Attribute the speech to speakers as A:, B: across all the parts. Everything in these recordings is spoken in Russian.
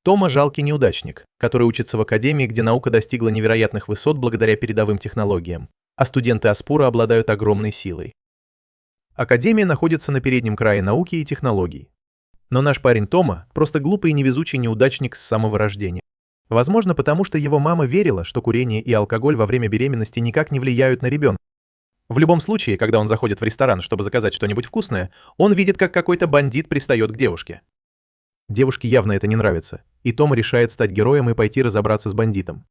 A: Тома – жалкий неудачник, который учится в академии, где наука достигла невероятных высот благодаря передовым технологиям, а студенты Аспура обладают огромной силой. Академия находится на переднем крае науки и технологий. Но наш парень Тома – просто глупый и невезучий неудачник с самого рождения. Возможно, потому что его мама верила, что курение и алкоголь во время беременности никак не влияют на ребенка. В любом случае, когда он заходит в ресторан, чтобы заказать что-нибудь вкусное, он видит, как какой-то бандит пристает к девушке. Девушке явно это не нравится, и Тома решает стать героем и пойти разобраться с бандитом.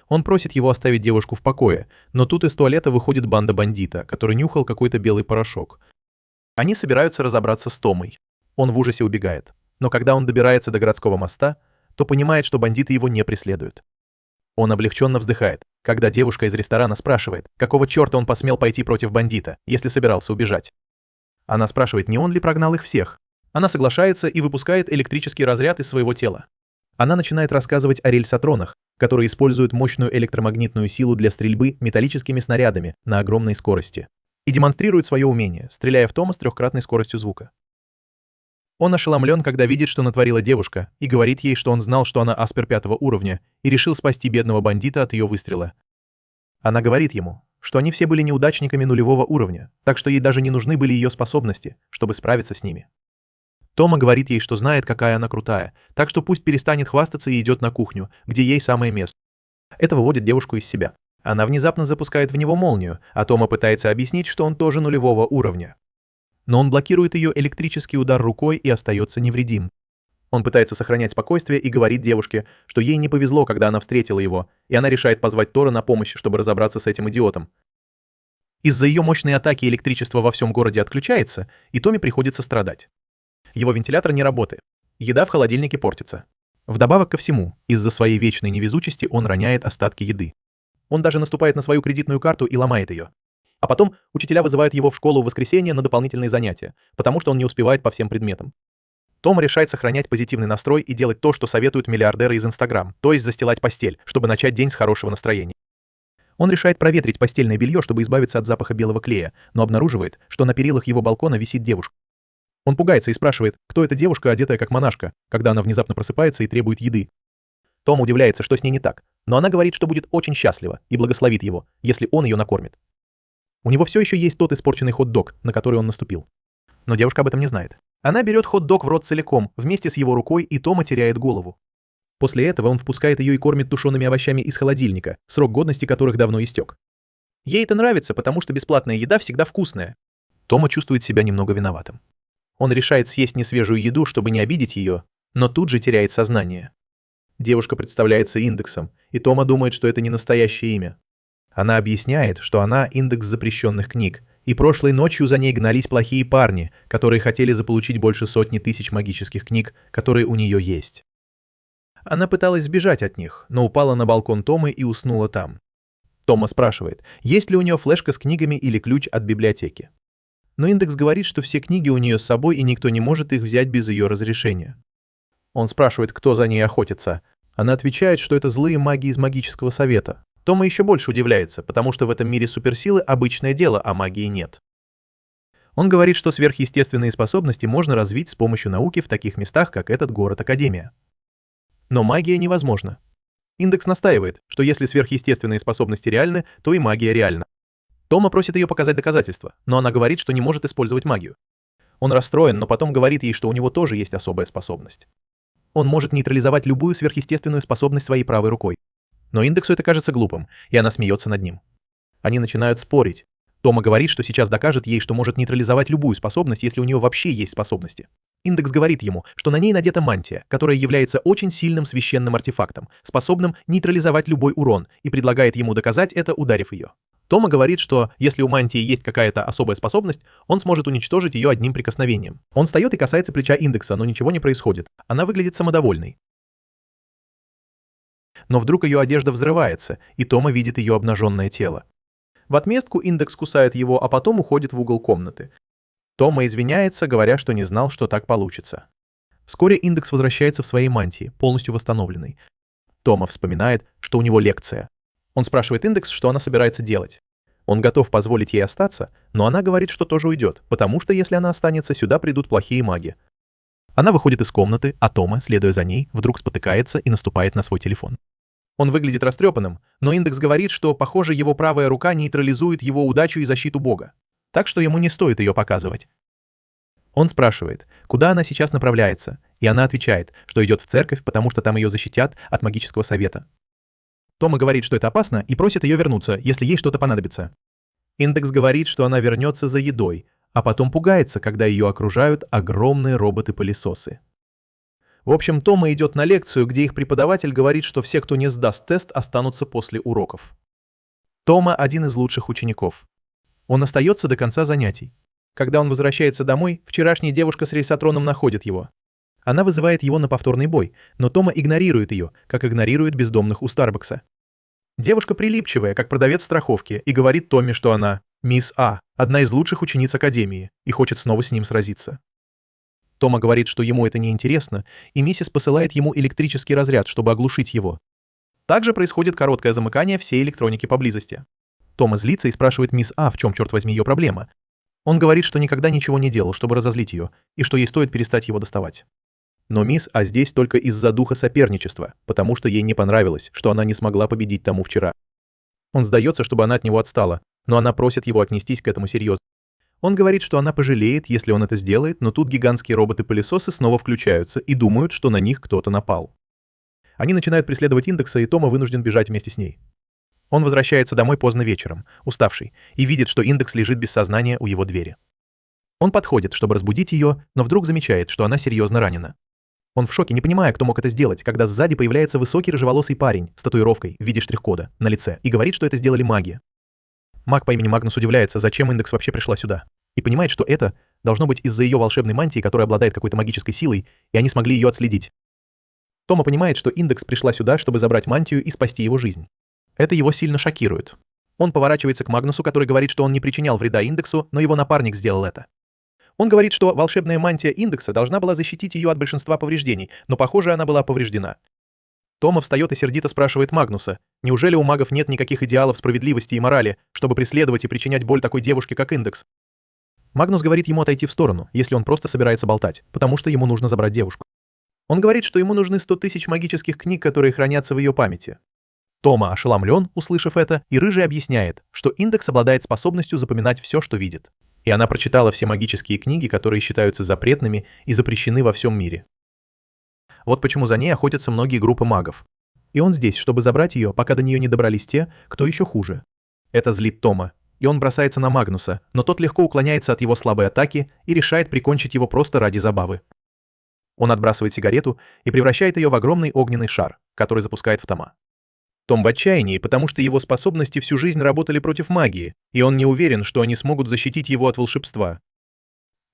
A: Он просит его оставить девушку в покое, но тут из туалета выходит банда бандита, который нюхал какой-то белый порошок. Они собираются разобраться с Томой. Он в ужасе убегает, но когда он добирается до городского моста, то понимает, что бандиты его не преследуют. Он облегченно вздыхает, когда девушка из ресторана спрашивает, какого черта он посмел пойти против бандита, если собирался убежать. Она спрашивает, не он ли прогнал их всех. Она соглашается и выпускает электрический разряд из своего тела. Она начинает рассказывать о рельсотронах, которые используют мощную электромагнитную силу для стрельбы металлическими снарядами на огромной скорости, и демонстрирует свое умение, стреляя в Тома с 3-кратной скоростью звука. Он ошеломлен, когда видит, что натворила девушка, и говорит ей, что он знал, что она аспер 5-го уровня, и решил спасти бедного бандита от ее выстрела. Она говорит ему, что они все были неудачниками нулевого уровня, так что ей даже не нужны были ее способности, чтобы справиться с ними. Тома говорит ей, что знает, какая она крутая, так что пусть перестанет хвастаться и идет на кухню, где ей самое место. Это выводит девушку из себя. Она внезапно запускает в него молнию, а Тома пытается объяснить, что он тоже нулевого уровня. Но он блокирует ее электрический удар рукой и остается невредим. Он пытается сохранять спокойствие и говорит девушке, что ей не повезло, когда она встретила его, и она решает позвать Тора на помощь, чтобы разобраться с этим идиотом. Из-за ее мощной атаки электричество во всем городе отключается, и Томе приходится страдать. Его вентилятор не работает. Еда в холодильнике портится. Вдобавок ко всему, из-за своей вечной невезучести он роняет остатки еды. Он даже наступает на свою кредитную карту и ломает ее. А потом учителя вызывают его в школу в воскресенье на дополнительные занятия, потому что он не успевает по всем предметам. Том решает сохранять позитивный настрой и делать то, что советуют миллиардеры из Инстаграм, то есть застилать постель, чтобы начать день с хорошего настроения. Он решает проветрить постельное белье, чтобы избавиться от запаха белого клея, но обнаруживает, что на перилах его балкона висит девушка. Он пугается и спрашивает, кто эта девушка, одетая как монашка, когда она внезапно просыпается и требует еды. Том удивляется, что с ней не так, но она говорит, что будет очень счастлива и благословит его, если он ее накормит. У него все еще есть тот испорченный хот-дог, на который он наступил. Но девушка об этом не знает. Она берет хот-дог в рот целиком, вместе с его рукой, и Тома теряет голову. После этого он впускает ее и кормит тушеными овощами из холодильника, срок годности которых давно истек. Ей это нравится, потому что бесплатная еда всегда вкусная. Тома чувствует себя немного виноватым. Он решает съесть несвежую еду, чтобы не обидеть ее, но тут же теряет сознание. Девушка представляется индексом, и Тома думает, что это не настоящее имя. Она объясняет, что она индекс запрещенных книг, и прошлой ночью за ней гнались плохие парни, которые хотели заполучить больше 100 000 магических книг, которые у нее есть. Она пыталась сбежать от них, но упала на балкон Томы и уснула там. Тома спрашивает, есть ли у нее флешка с книгами или ключ от библиотеки. Но индекс говорит, что все книги у нее с собой, и никто не может их взять без ее разрешения. Он спрашивает, кто за ней охотится. Она отвечает, что это злые маги из магического совета. Тома еще больше удивляется, потому что в этом мире суперсилы обычное дело, а магии нет. Он говорит, что сверхъестественные способности можно развить с помощью науки в таких местах, как этот город-академия. Но магия невозможна. Индекс настаивает, что если сверхъестественные способности реальны, то и магия реальна. Тома просит ее показать доказательства, но она говорит, что не может использовать магию. Он расстроен, но потом говорит ей, что у него тоже есть особая способность. Он может нейтрализовать любую сверхъестественную способность своей правой рукой. Но индексу это кажется глупым, и она смеется над ним. Они начинают спорить. Тома говорит, что сейчас докажет ей, что может нейтрализовать любую способность, если у нее вообще есть способности. Индекс говорит ему, что на ней надета мантия, которая является очень сильным священным артефактом, способным нейтрализовать любой урон, и предлагает ему доказать это, ударив ее. Тома говорит, что если у мантии есть какая-то особая способность, он сможет уничтожить ее одним прикосновением. Он встает и касается плеча индекса, но ничего не происходит. Она выглядит самодовольной. Но вдруг ее одежда взрывается, и Тома видит ее обнаженное тело. В отместку индекс кусает его, а потом уходит в угол комнаты. Тома извиняется, говоря, что не знал, что так получится. Вскоре индекс возвращается в своей мантии, полностью восстановленной. Тома вспоминает, что у него лекция. Он спрашивает индекс, что она собирается делать. Он готов позволить ей остаться, но она говорит, что тоже уйдет, потому что если она останется, сюда придут плохие маги. Она выходит из комнаты, а Тома, следуя за ней, вдруг спотыкается и наступает на свой телефон. Он выглядит растрепанным, но индекс говорит, что, похоже, его правая рука нейтрализует его удачу и защиту Бога, так что ему не стоит ее показывать. Он спрашивает, куда она сейчас направляется, и она отвечает, что идет в церковь, потому что там ее защитят от магического совета. Тома говорит, что это опасно, и просит ее вернуться, если ей что-то понадобится. Индекс говорит, что она вернется за едой, а потом пугается, когда ее окружают огромные роботы-пылесосы. В общем, Тома идет на лекцию, где их преподаватель говорит, что все, кто не сдаст тест, останутся после уроков. Тома один из лучших учеников. Он остается до конца занятий. Когда он возвращается домой, вчерашняя девушка с рельсотроном находит его. Она вызывает его на повторный бой, но Тома игнорирует ее, как игнорирует бездомных у Старбакса. Девушка прилипчивая, как продавец страховки, и говорит Томми, что она мисс А, одна из лучших учениц Академии, и хочет снова с ним сразиться. Тома говорит, что ему это не интересно, и миссис посылает ему электрический разряд, чтобы оглушить его. Также происходит короткое замыкание всей электроники поблизости. Тома злится и спрашивает мисс А, в чем, черт возьми, ее проблема. Он говорит, что никогда ничего не делал, чтобы разозлить ее, и что ей стоит перестать его доставать. Но мисс А здесь только из-за духа соперничества, потому что ей не понравилось, что она не смогла победить тому вчера. Он сдается, чтобы она от него отстала, но она просит его отнестись к этому серьезно. Он говорит, что она пожалеет, если он это сделает, но тут гигантские роботы-пылесосы снова включаются и думают, что на них кто-то напал. Они начинают преследовать индекса, и Тома вынужден бежать вместе с ней. Он возвращается домой поздно вечером, уставший, и видит, что индекс лежит без сознания у его двери. Он подходит, чтобы разбудить ее, но вдруг замечает, что она серьезно ранена. Он в шоке, не понимая, кто мог это сделать, когда сзади появляется высокий рыжеволосый парень с татуировкой в виде штрих-кода на лице и говорит, что это сделали маги. Маг по имени Магнус удивляется, зачем индекс вообще пришла сюда, и понимает, что это должно быть из-за ее волшебной мантии, которая обладает какой-то магической силой, и они смогли ее отследить. Тома понимает, что индекс пришла сюда, чтобы забрать мантию и спасти его жизнь. Это его сильно шокирует. Он поворачивается к Магнусу, который говорит, что он не причинял вреда индексу, но его напарник сделал это. Он говорит, что волшебная мантия индекса должна была защитить ее от большинства повреждений, но, похоже, она была повреждена. Тома встает и сердито спрашивает Магнуса, неужели у магов нет никаких идеалов справедливости и морали, чтобы преследовать и причинять боль такой девушке, как индекс? Магнус говорит ему отойти в сторону, если он просто собирается болтать, потому что ему нужно забрать девушку. Он говорит, что ему нужны 100 тысяч магических книг, которые хранятся в ее памяти. Тома ошеломлен, услышав это, и Рыжий объясняет, что индекс обладает способностью запоминать все, что видит. И она прочитала все магические книги, которые считаются запретными и запрещены во всем мире. Вот почему за ней охотятся многие группы магов. И он здесь, чтобы забрать ее, пока до нее не добрались те, кто еще хуже. Это злит Тома, и он бросается на Магнуса, но тот легко уклоняется от его слабой атаки и решает прикончить его просто ради забавы. Он отбрасывает сигарету и превращает ее в огромный огненный шар, который запускает в Тома. Том в отчаянии, потому что его способности всю жизнь работали против магии, и он не уверен, что они смогут защитить его от волшебства.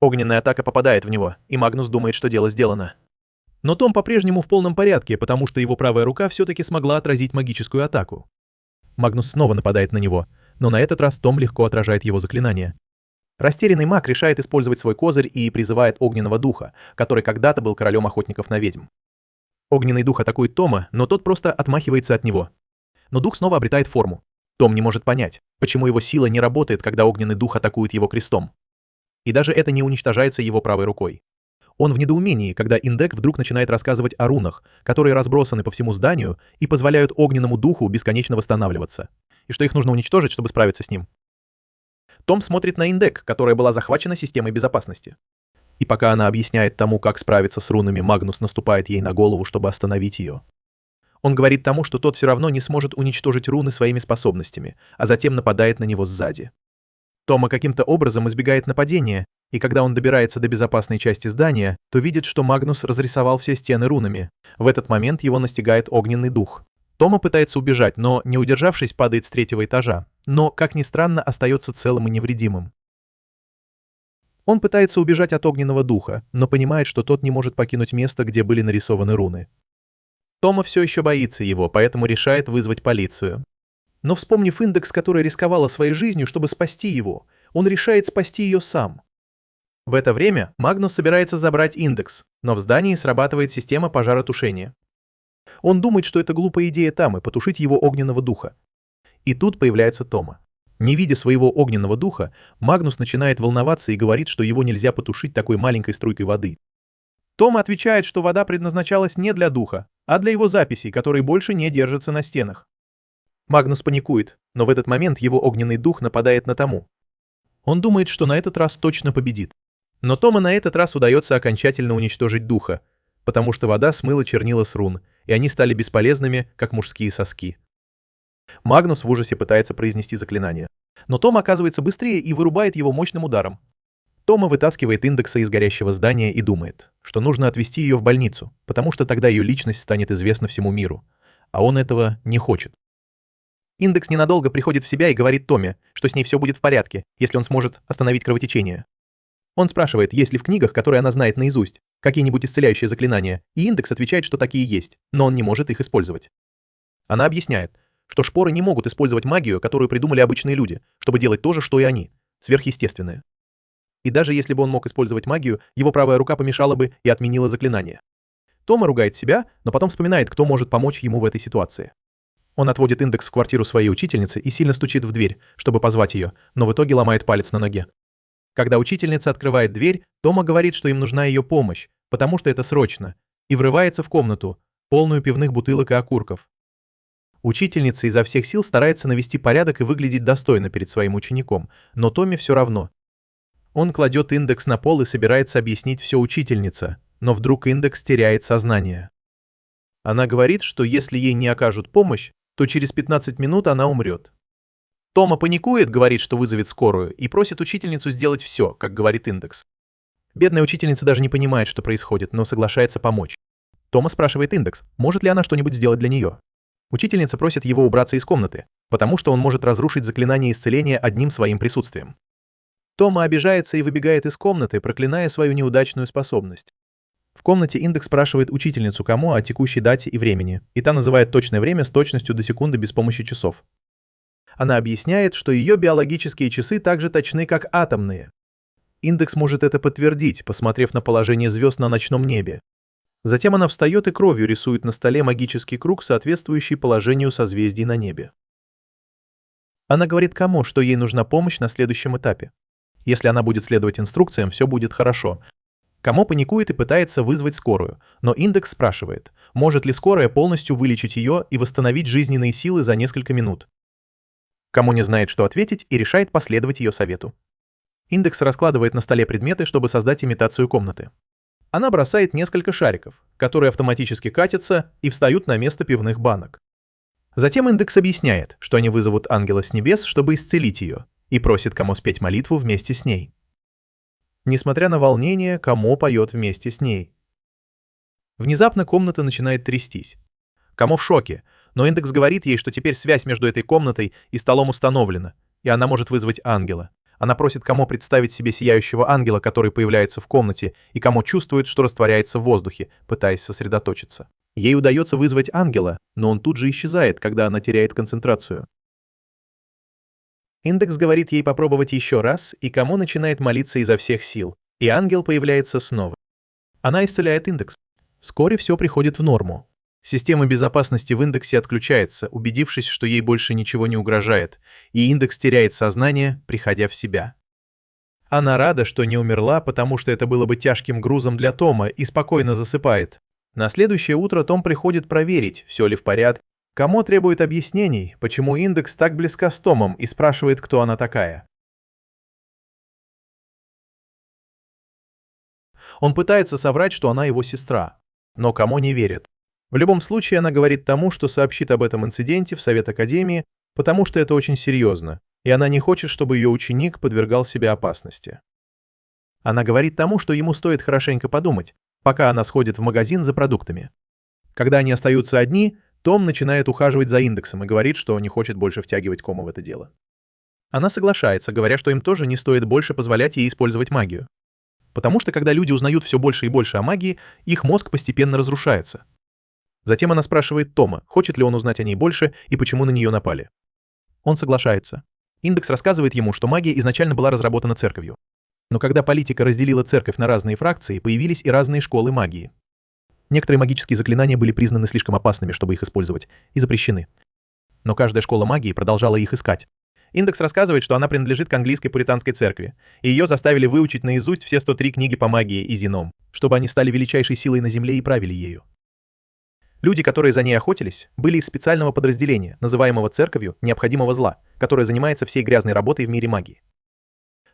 A: Огненная атака попадает в него, и Магнус думает, что дело сделано. Но Том по-прежнему в полном порядке, потому что его правая рука все-таки смогла отразить магическую атаку. Магнус снова нападает на него, но на этот раз Том легко отражает его заклинание. Растерянный маг решает использовать свой козырь и призывает огненного духа, который когда-то был королем охотников на ведьм. Огненный дух атакует Тома, но тот просто отмахивается от него. Но дух снова обретает форму. Том не может понять, почему его сила не работает, когда огненный дух атакует его крестом. И даже это не уничтожается его правой рукой. Он в недоумении, когда Индек вдруг начинает рассказывать о рунах, которые разбросаны по всему зданию и позволяют огненному духу бесконечно восстанавливаться, и что их нужно уничтожить, чтобы справиться с ним. Том смотрит на Индек, которая была захвачена системой безопасности. И пока она объясняет тому, как справиться с рунами, Магнус наступает ей на голову, чтобы остановить ее. Он говорит тому, что тот все равно не сможет уничтожить руны своими способностями, а затем нападает на него сзади. Тома каким-то образом избегает нападения, и когда он добирается до безопасной части здания, то видит, что Магнус разрисовал все стены рунами. В этот момент его настигает огненный дух. Тома пытается убежать, но, не удержавшись, падает с 3-го этажа, но, как ни странно, остается целым и невредимым. Он пытается убежать от огненного духа, но понимает, что тот не может покинуть место, где были нарисованы руны. Тома все еще боится его, поэтому решает вызвать полицию. Но вспомнив индекс, которая рисковала своей жизнью, чтобы спасти его, он решает спасти ее сам. В это время Магнус собирается забрать индекс, но в здании срабатывает система пожаротушения. Он думает, что это глупая идея Тамы потушить его огненного духа. И тут появляется Тома. Не видя своего огненного духа, Магнус начинает волноваться и говорит, что его нельзя потушить такой маленькой струйкой воды. Тома отвечает, что вода предназначалась не для духа, а для его записей, которые больше не держатся на стенах. Магнус паникует, но в этот момент его огненный дух нападает на Тому. Он думает, что на этот раз точно победит. Но Тома на этот раз удается окончательно уничтожить духа, потому что вода смыла чернила с рун, и они стали бесполезными, как мужские соски. Магнус в ужасе пытается произнести заклинание. Но Тома оказывается быстрее и вырубает его мощным ударом. Тома вытаскивает Индекса из горящего здания и думает, что нужно отвезти ее в больницу, потому что тогда ее личность станет известна всему миру. А он этого не хочет. Индекс ненадолго приходит в себя и говорит Томе, что с ней все будет в порядке, если он сможет остановить кровотечение. Он спрашивает, есть ли в книгах, которые она знает наизусть, какие-нибудь исцеляющие заклинания, и Индекс отвечает, что такие есть, но он не может их использовать. Она объясняет, что шпоры не могут использовать магию, которую придумали обычные люди, чтобы делать то же, что и они, сверхъестественное. И даже если бы он мог использовать магию, его правая рука помешала бы и отменила заклинание. Тома ругает себя, но потом вспоминает, кто может помочь ему в этой ситуации. Он отводит Индекс в квартиру своей учительницы и сильно стучит в дверь, чтобы позвать ее, но в итоге ломает палец на ноге. Когда учительница открывает дверь, Тома говорит, что им нужна ее помощь, потому что это срочно, и врывается в комнату, полную пивных бутылок и окурков. Учительница изо всех сил старается навести порядок и выглядеть достойно перед своим учеником, но Томе все равно. Он кладет Индекс на пол и собирается объяснить все учительнице, но вдруг Индекс теряет сознание. Она говорит, что если ей не окажут помощь, то через 15 минут она умрет. Тома паникует, говорит, что вызовет скорую, и просит учительницу сделать все, как говорит Индекс. Бедная учительница даже не понимает, что происходит, но соглашается помочь. Тома спрашивает Индекс, может ли она что-нибудь сделать для нее. Учительница просит его убраться из комнаты, потому что он может разрушить заклинание исцеления одним своим присутствием. Тома обижается и выбегает из комнаты, проклиная свою неудачную способность. В комнате Индекс спрашивает учительницу Камо о текущей дате и времени, и та называет точное время с точностью до секунды без помощи часов. Она объясняет, что ее биологические часы так же точны, как атомные. Индекс может это подтвердить, посмотрев на положение звезд на ночном небе. Затем она встает и кровью рисует на столе магический круг, соответствующий положению созвездий на небе. Она говорит Камо, что ей нужна помощь на следующем этапе. Если она будет следовать инструкциям, все будет хорошо. Камо паникует и пытается вызвать скорую, но Индекс спрашивает, может ли скорая полностью вылечить ее и восстановить жизненные силы за несколько минут. Камо не знает, что ответить, и решает последовать ее совету. Индекс раскладывает на столе предметы, чтобы создать имитацию комнаты. Она бросает несколько шариков, которые автоматически катятся и встают на место пивных банок. Затем Индекс объясняет, что они вызовут ангела с небес, чтобы исцелить ее, и просит Камо спеть молитву вместе с ней. Несмотря на волнение, Камо поет вместе с ней. Внезапно комната начинает трястись. Камо в шоке, но Индекс говорит ей, что теперь связь между этой комнатой и столом установлена, и она может вызвать ангела. Она просит Камо представить себе сияющего ангела, который появляется в комнате, и Камо чувствует, что растворяется в воздухе, пытаясь сосредоточиться. Ей удается вызвать ангела, но он тут же исчезает, когда она теряет концентрацию. Индекс говорит ей попробовать еще раз, и Камо начинает молиться изо всех сил, и ангел появляется снова. Она исцеляет Индекс. Вскоре все приходит в норму. Система безопасности в Индексе отключается, убедившись, что ей больше ничего не угрожает, и Индекс теряет сознание, приходя в себя. Она рада, что не умерла, потому что это было бы тяжким грузом для Тома, и спокойно засыпает. На следующее утро Том приходит проверить, все ли в порядке. Камо требует объяснений, почему Индекс так близка с Томом, и спрашивает, кто она такая. Он пытается соврать, что она его сестра, но Камо не верит. В любом случае, она говорит тому, что сообщит об этом инциденте в Совет Академии, потому что это очень серьезно, и она не хочет, чтобы ее ученик подвергал себя опасности. Она говорит тому, что ему стоит хорошенько подумать, пока она сходит в магазин за продуктами. Когда они остаются одни, Том начинает ухаживать за Индексом и говорит, что не хочет больше втягивать Комо в это дело. Она соглашается, говоря, что им тоже не стоит больше позволять ей использовать магию. Потому что когда люди узнают все больше и больше о магии, их мозг постепенно разрушается. Затем она спрашивает Тома, хочет ли он узнать о ней больше и почему на нее напали. Он соглашается. Индекс рассказывает ему, что магия изначально была разработана церковью. Но когда политика разделила церковь на разные фракции, появились и разные школы магии. Некоторые магические заклинания были признаны слишком опасными, чтобы их использовать, и запрещены. Но каждая школа магии продолжала их искать. Индекс рассказывает, что она принадлежит к английской пуританской церкви, и ее заставили выучить наизусть все 103 книги по магии и Зеном, чтобы они стали величайшей силой на Земле и правили ею. Люди, которые за ней охотились, были из специального подразделения, называемого церковью необходимого зла, которое занимается всей грязной работой в мире магии.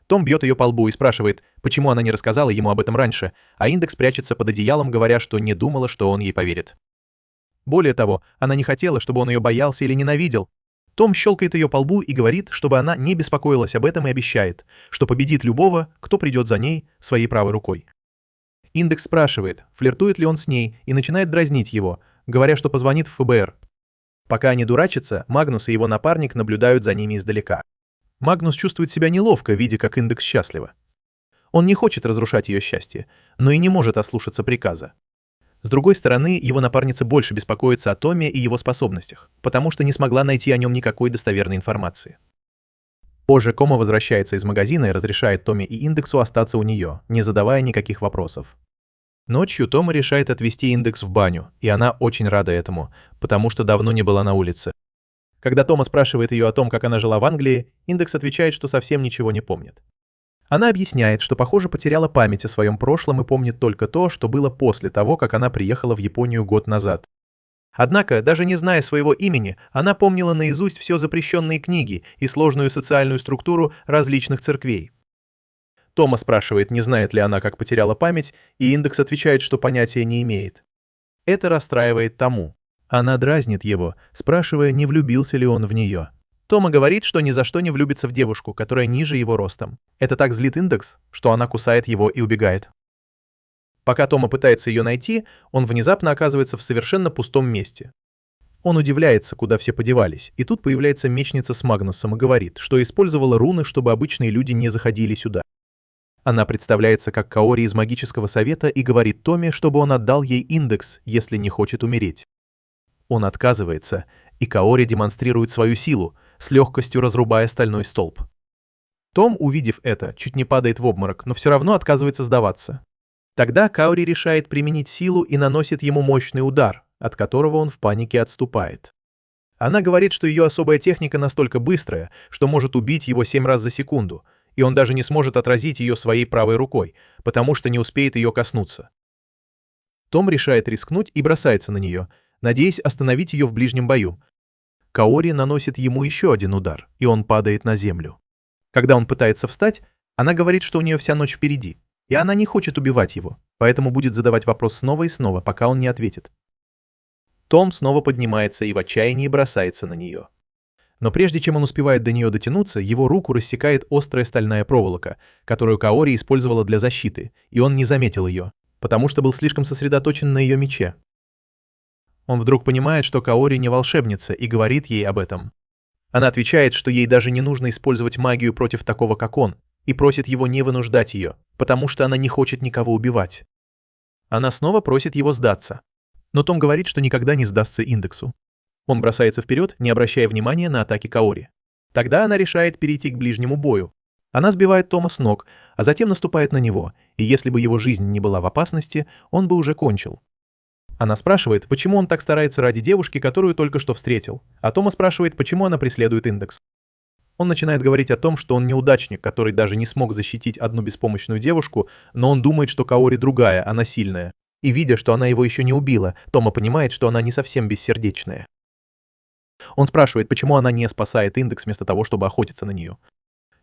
A: Том бьет ее по лбу и спрашивает, почему она не рассказала ему об этом раньше, а Индекс прячется под одеялом, говоря, что не думала, что он ей поверит. Более того, она не хотела, чтобы он ее боялся или ненавидел. Том щелкает ее по лбу и говорит, чтобы она не беспокоилась об этом и обещает, что победит любого, кто придет за ней своей правой рукой. Индекс спрашивает, флиртует ли он с ней, и начинает дразнить его, говоря, что позвонит в ФБР. Пока они дурачатся, Магнус и его напарник наблюдают за ними издалека. Магнус чувствует себя неловко, видя, как Индекс счастлива. Он не хочет разрушать ее счастье, но и не может ослушаться приказа. С другой стороны, его напарница больше беспокоится о Томе и его способностях, потому что не смогла найти о нем никакой достоверной информации. Позже Кома возвращается из магазина и разрешает Томе и Индексу остаться у нее, не задавая никаких вопросов. Ночью Тома решает отвезти Индекс в баню, и она очень рада этому, потому что давно не была на улице. Когда Тома спрашивает ее о том, как она жила в Англии, Индекс отвечает, что совсем ничего не помнит. Она объясняет, что, похоже, потеряла память о своем прошлом и помнит только то, что было после того, как она приехала в Японию год назад. Однако, даже не зная своего имени, она помнила наизусть все запрещенные книги и сложную социальную структуру различных церквей. Тома спрашивает, не знает ли она, как потеряла память, и Индекс отвечает, что понятия не имеет. Это расстраивает Тому. Она дразнит его, спрашивая, не влюбился ли он в нее. Тома говорит, что ни за что не влюбится в девушку, которая ниже его ростом. Это так злит Индекс, что она кусает его и убегает. Пока Тома пытается ее найти, он внезапно оказывается в совершенно пустом месте. Он удивляется, куда все подевались, и тут появляется мечница с Магнусом и говорит, что использовала руны, чтобы обычные люди не заходили сюда. Она представляется как Каори из магического совета и говорит Томе, чтобы он отдал ей Индекс, если не хочет умереть. Он отказывается, и Каори демонстрирует свою силу, с легкостью разрубая стальной столб. Том, увидев это, чуть не падает в обморок, но все равно отказывается сдаваться. Тогда Каори решает применить силу и наносит ему мощный удар, от которого он в панике отступает. Она говорит, что ее особая техника настолько быстрая, что может убить его 7 раз за секунду, и он даже не сможет отразить ее своей правой рукой, потому что не успеет ее коснуться. Том решает рискнуть и бросается на нее, надеясь остановить ее в ближнем бою. Каори наносит ему еще один удар, и он падает на землю. Когда он пытается встать, она говорит, что у нее вся ночь впереди, и она не хочет убивать его, поэтому будет задавать вопрос снова и снова, пока он не ответит. Том снова поднимается и в отчаянии бросается на нее. Но прежде чем он успевает до нее дотянуться, его руку рассекает острая стальная проволока, которую Каори использовала для защиты, и он не заметил ее, потому что был слишком сосредоточен на ее мече. Он вдруг понимает, что Каори не волшебница, и говорит ей об этом. Она отвечает, что ей даже не нужно использовать магию против такого, как он, и просит его не вынуждать ее, потому что она не хочет никого убивать. Она снова просит его сдаться. Но Том говорит, что никогда не сдастся Индексу. Он бросается вперед, не обращая внимания на атаки Каори. Тогда она решает перейти к ближнему бою. Она сбивает Тома с ног, а затем наступает на него, и если бы его жизнь не была в опасности, он бы уже кончил. Она спрашивает, почему он так старается ради девушки, которую только что встретил, а Тома спрашивает, почему она преследует Индекс. Он начинает говорить о том, что он неудачник, который даже не смог защитить одну беспомощную девушку, но он думает, что Каори другая, она сильная. И видя, что она его еще не убила, Тома понимает, что она не совсем бессердечная. Он спрашивает, почему она не спасает Индекс вместо того, чтобы охотиться на нее.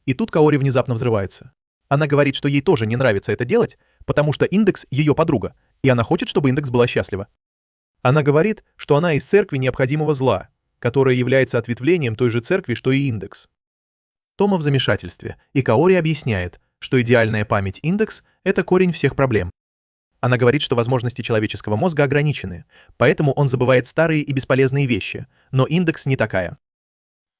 A: И тут Каори внезапно взрывается. Она говорит, что ей тоже не нравится это делать, потому что Индекс — ее подруга, и она хочет, чтобы Индекс была счастлива. Она говорит, что она из церкви необходимого зла, которая является ответвлением той же церкви, что и Индекс. Тома в замешательстве, и Каори объясняет, что идеальная память Индекс — это корень всех проблем. Она говорит, что возможности человеческого мозга ограничены, поэтому он забывает старые и бесполезные вещи, но Индекс не такая.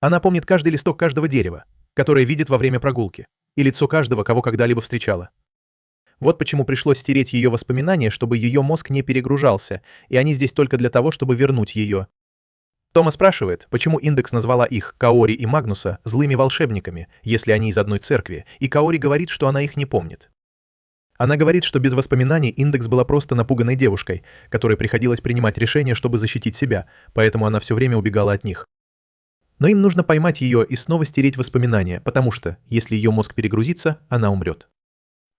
A: Она помнит каждый листок каждого дерева, которое видит во время прогулки, и лицо каждого, кого когда-либо встречала. Вот почему пришлось стереть ее воспоминания, чтобы ее мозг не перегружался, и они здесь только для того, чтобы вернуть ее. Тома спрашивает, почему Индекс назвала их, Каори и Магнуса, злыми волшебниками, если они из одной церкви, и Каори говорит, что она их не помнит. Она говорит, что без воспоминаний Индекс была просто напуганной девушкой, которой приходилось принимать решения, чтобы защитить себя, поэтому она все время убегала от них. Но им нужно поймать ее и снова стереть воспоминания, потому что, если ее мозг перегрузится, она умрет.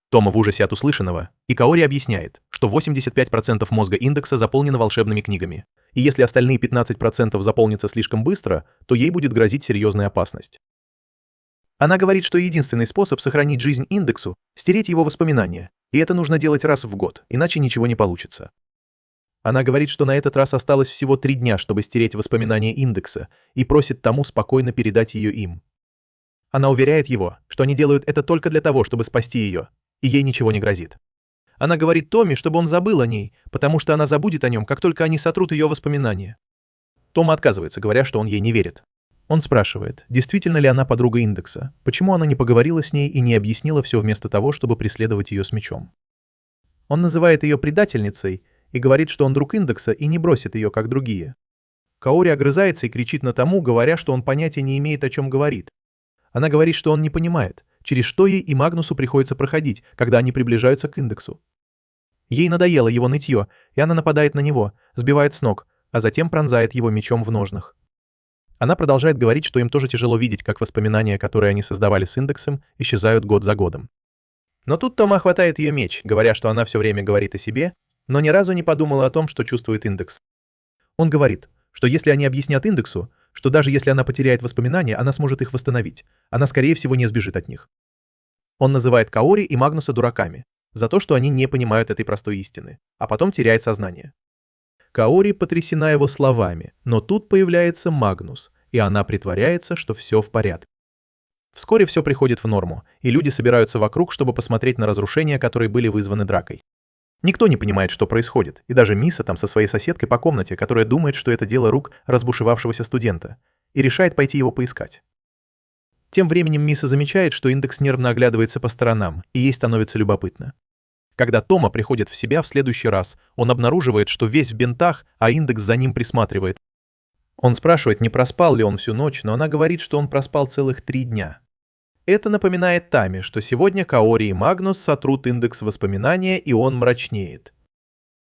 A: Тома в ужасе от услышанного, и Каори объясняет, что 85% мозга Индекса заполнено волшебными книгами, и если остальные 15% заполнятся слишком быстро, то ей будет грозить серьезная опасность. Она говорит, что единственный способ сохранить жизнь Индексу — стереть его воспоминания, и это нужно делать раз в год, иначе ничего не получится. Она говорит, что на этот раз осталось всего 3 дня, чтобы стереть воспоминания Индекса, и просит Тому спокойно передать ее им. Она уверяет его, что они делают это только для того, чтобы спасти ее, и ей ничего не грозит. Она говорит Томми, чтобы он забыл о ней, потому что она забудет о нем, как только они сотрут ее воспоминания. Тома отказывается, говоря, что он ей не верит. Он спрашивает, действительно ли она подруга Индекса, почему она не поговорила с ней и не объяснила все вместо того, чтобы преследовать ее с мечом. Он называет ее предательницей и говорит, что он друг Индекса и не бросит ее, как другие. Каори огрызается и кричит на Тому, говоря, что он понятия не имеет, о чем говорит. Она говорит, что он не понимает, через что ей и Магнусу приходится проходить, когда они приближаются к Индексу. Ей надоело его нытье, и она нападает на него, сбивает с ног, а затем пронзает его мечом в ножнах. Она продолжает говорить, что им тоже тяжело видеть, как воспоминания, которые они создавали с Индексом, исчезают год за годом. Но тут Тома хватает ее меч, говоря, что она все время говорит о себе, но ни разу не подумала о том, что чувствует Индекс. Он говорит, что если они объяснят Индексу, что даже если она потеряет воспоминания, она сможет их восстановить, она, скорее всего, не сбежит от них. Он называет Каори и Магнуса дураками за то, что они не понимают этой простой истины, а потом теряет сознание. Каори потрясена его словами, но тут появляется Магнус, и она притворяется, что все в порядке. Вскоре все приходит в норму, и люди собираются вокруг, чтобы посмотреть на разрушения, которые были вызваны дракой. Никто не понимает, что происходит, и даже Миса там со своей соседкой по комнате, которая думает, что это дело рук разбушевавшегося студента, и решает пойти его поискать. Тем временем Миса замечает, что Индекс нервно оглядывается по сторонам, и ей становится любопытно. Когда Тома приходит в себя в следующий раз, он обнаруживает, что весь в бинтах, а Индекс за ним присматривает. Он спрашивает, не проспал ли он всю ночь, но она говорит, что он проспал целых 3 дня. Это напоминает Таме, что сегодня Каори и Магнус сотрут Индекс воспоминания, и он мрачнеет.